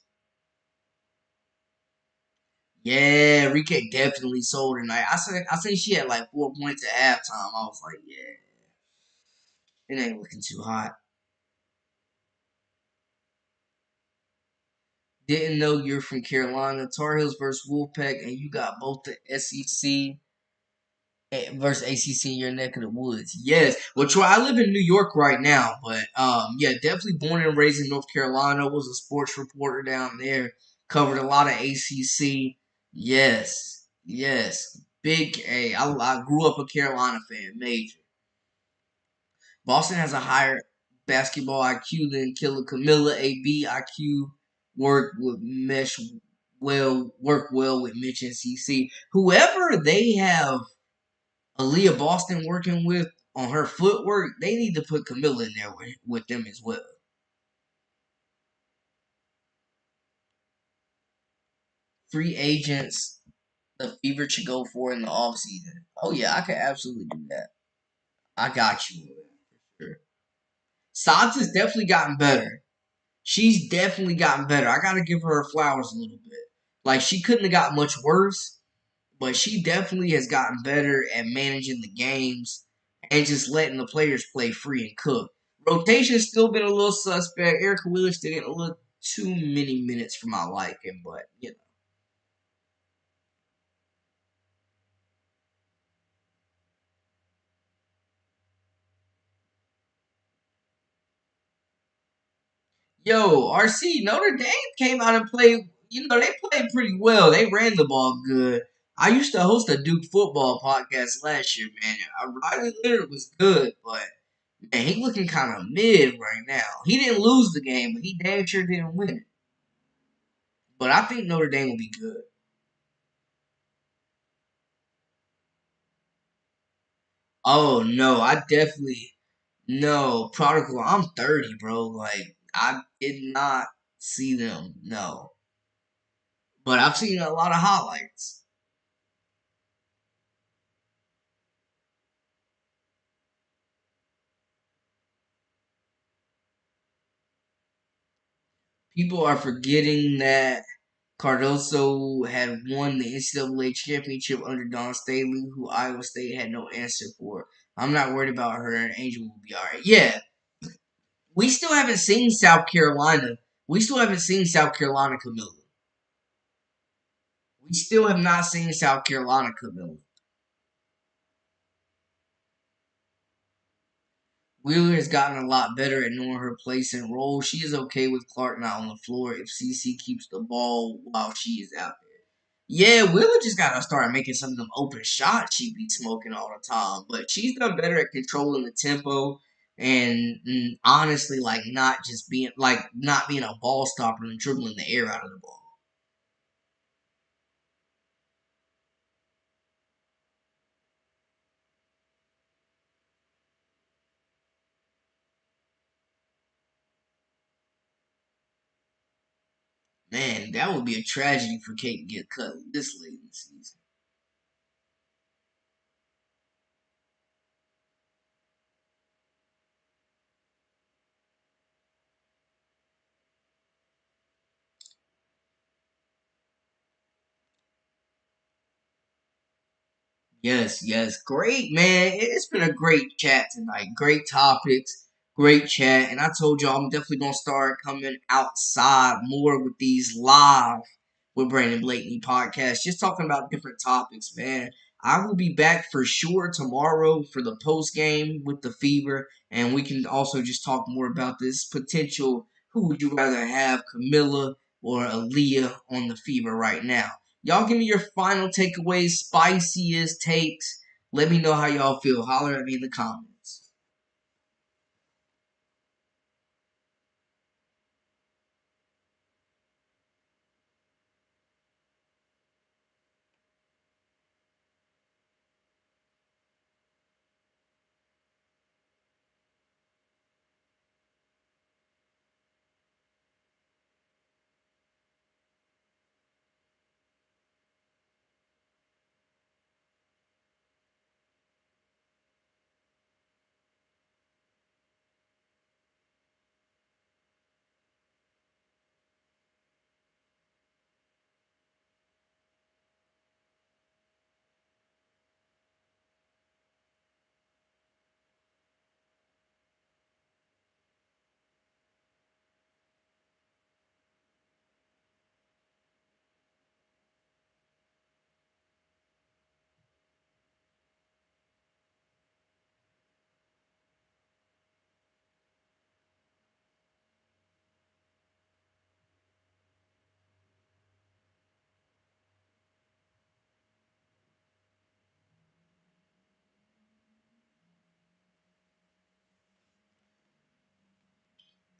Yeah, Rickea definitely sold tonight. I said she had like 4 points at halftime. I was like, yeah, it ain't looking too hot. Didn't know you're from Carolina. Tar Heels versus Wolfpack, and you got both the SEC versus ACC in your neck of the woods. Yes. Well, Troy, I live in New York right now, but yeah, definitely born and raised in North Carolina. Was a sports reporter down there. Covered a lot of ACC. Yes. Big A. I grew up a Carolina fan, major. Boston has a higher basketball IQ than Killer Camilla. AB IQ work well with Mitch and CC. Whoever they have Aaliyah Boston working with on her footwork, they need to put Camilla in there with them as well. Free agents, the Fever should go for in the offseason. Oh, yeah, I could absolutely do that. I got you. For sure. Sods has definitely gotten better. She's definitely gotten better. I got to give her flowers a little bit. Like, she couldn't have got much worse, but she definitely has gotten better at managing the games and just letting the players play free and cook. Rotation has still been a little suspect. Erica Wheeler still getting a little too many minutes for my liking, but you know. Yo, RC, Notre Dame came out and played. You know, they played pretty well. They ran the ball good. I used to host a Duke football podcast last year, man. Riley Leonard was good, but man, he looking kind of mid right now. He didn't lose the game, but he damn sure didn't win it. But I think Notre Dame will be good. Oh no, I definitely no prodigal. I'm 30, bro. Like I did not see them. No, but I've seen a lot of highlights. People are forgetting that Cardoso had won the NCAA championship under Don Staley, who Iowa State had no answer for. I'm not worried about her, and Angel will be all right. Yeah, we still haven't seen South Carolina. We still haven't seen South Carolina Camilla. We still have not seen South Carolina Camilla. Wheeler has gotten a lot better at knowing her place and role. She is okay with Clark not on the floor if CC keeps the ball while she is out there. Yeah, Wheeler just gotta start making some of them open shots she be smoking all the time. But she's done better at controlling the tempo and honestly, like not being a ball stopper and dribbling the air out of the ball. Man, that would be a tragedy for Kate to get cut this late in the season. Yes, yes. Great, man. It's been a great chat tonight. Great topics, great chat. And I told y'all I'm definitely going to start coming outside more with these live with Brandon Blakeney podcasts, just talking about different topics, man. I will be back for sure tomorrow for the post game with the Fever. And we can also just talk more about this potential who would you rather have, Camilla or Aaliyah on the Fever right now. Y'all give me your final takeaways, spiciest takes. Let me know how y'all feel. Holler at me in the comments.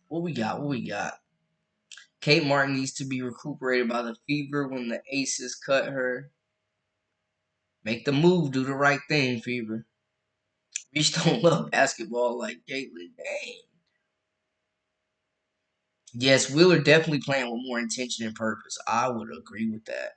What we got? What we got? Kate Martin needs to be recuperated by the Fever when the Aces cut her. Make the move. Do the right thing, Fever. We just don't love basketball like Caitlin. Dang. Yes, Wheeler definitely playing with more intention and purpose. I would agree with that.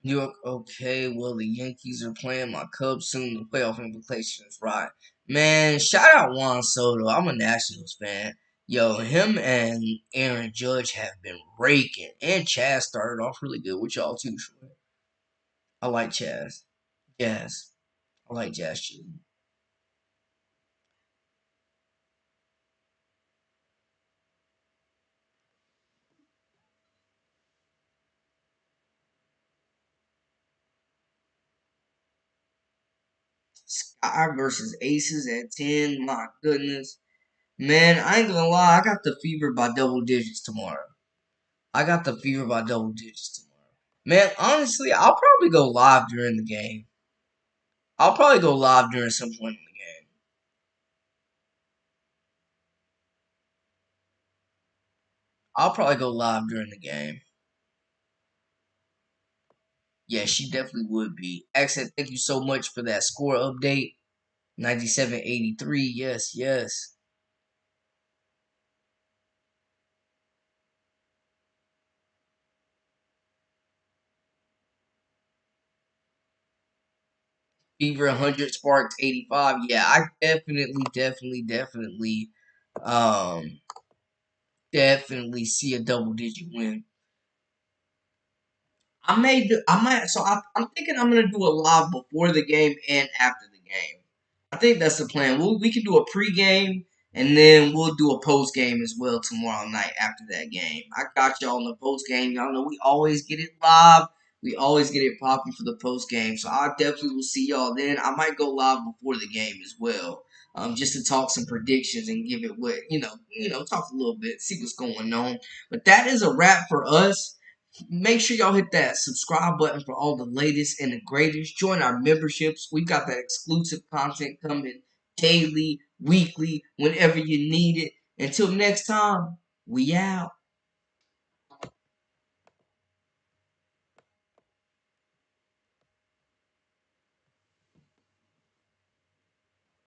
New York, okay. Well, the Yankees are playing my Cubs soon. The playoff implications, right? Man, shout out Juan Soto. I'm a Nationals fan. Yo, him and Aaron Judge have been raking. And Chaz started off really good with y'all, too. Sure. I like Chaz. Jazz. I like Jazz, too. Sky versus Aces at 10. My goodness. Man, I ain't gonna lie. I got the Fever by double digits tomorrow. I got the Fever by double digits tomorrow. Man, honestly, I'll probably go live during the game. I'll probably go live during some point in the game. I'll probably go live during the game. Yeah, she definitely would be. Accent, thank you so much for that score update. 97-83. Yes, yes. Fever 100 Sparks 85. Yeah, I um, definitely see a double digit win. I'm thinking I'm gonna do a live before the game and after the game. I think that's the plan. We can do a pregame and then we'll do a post game as well tomorrow night after that game. I got y'all in the post game. Y'all know we always get it live. We always get it popping for the post game. So I definitely will see y'all then. I might go live before the game as well. Just to talk some predictions and give it what talk a little bit, see what's going on. But that is a wrap for us. Make sure y'all hit that subscribe button for all the latest and the greatest. Join our memberships. We've got that exclusive content coming daily, weekly, whenever you need it. Until next time, we out.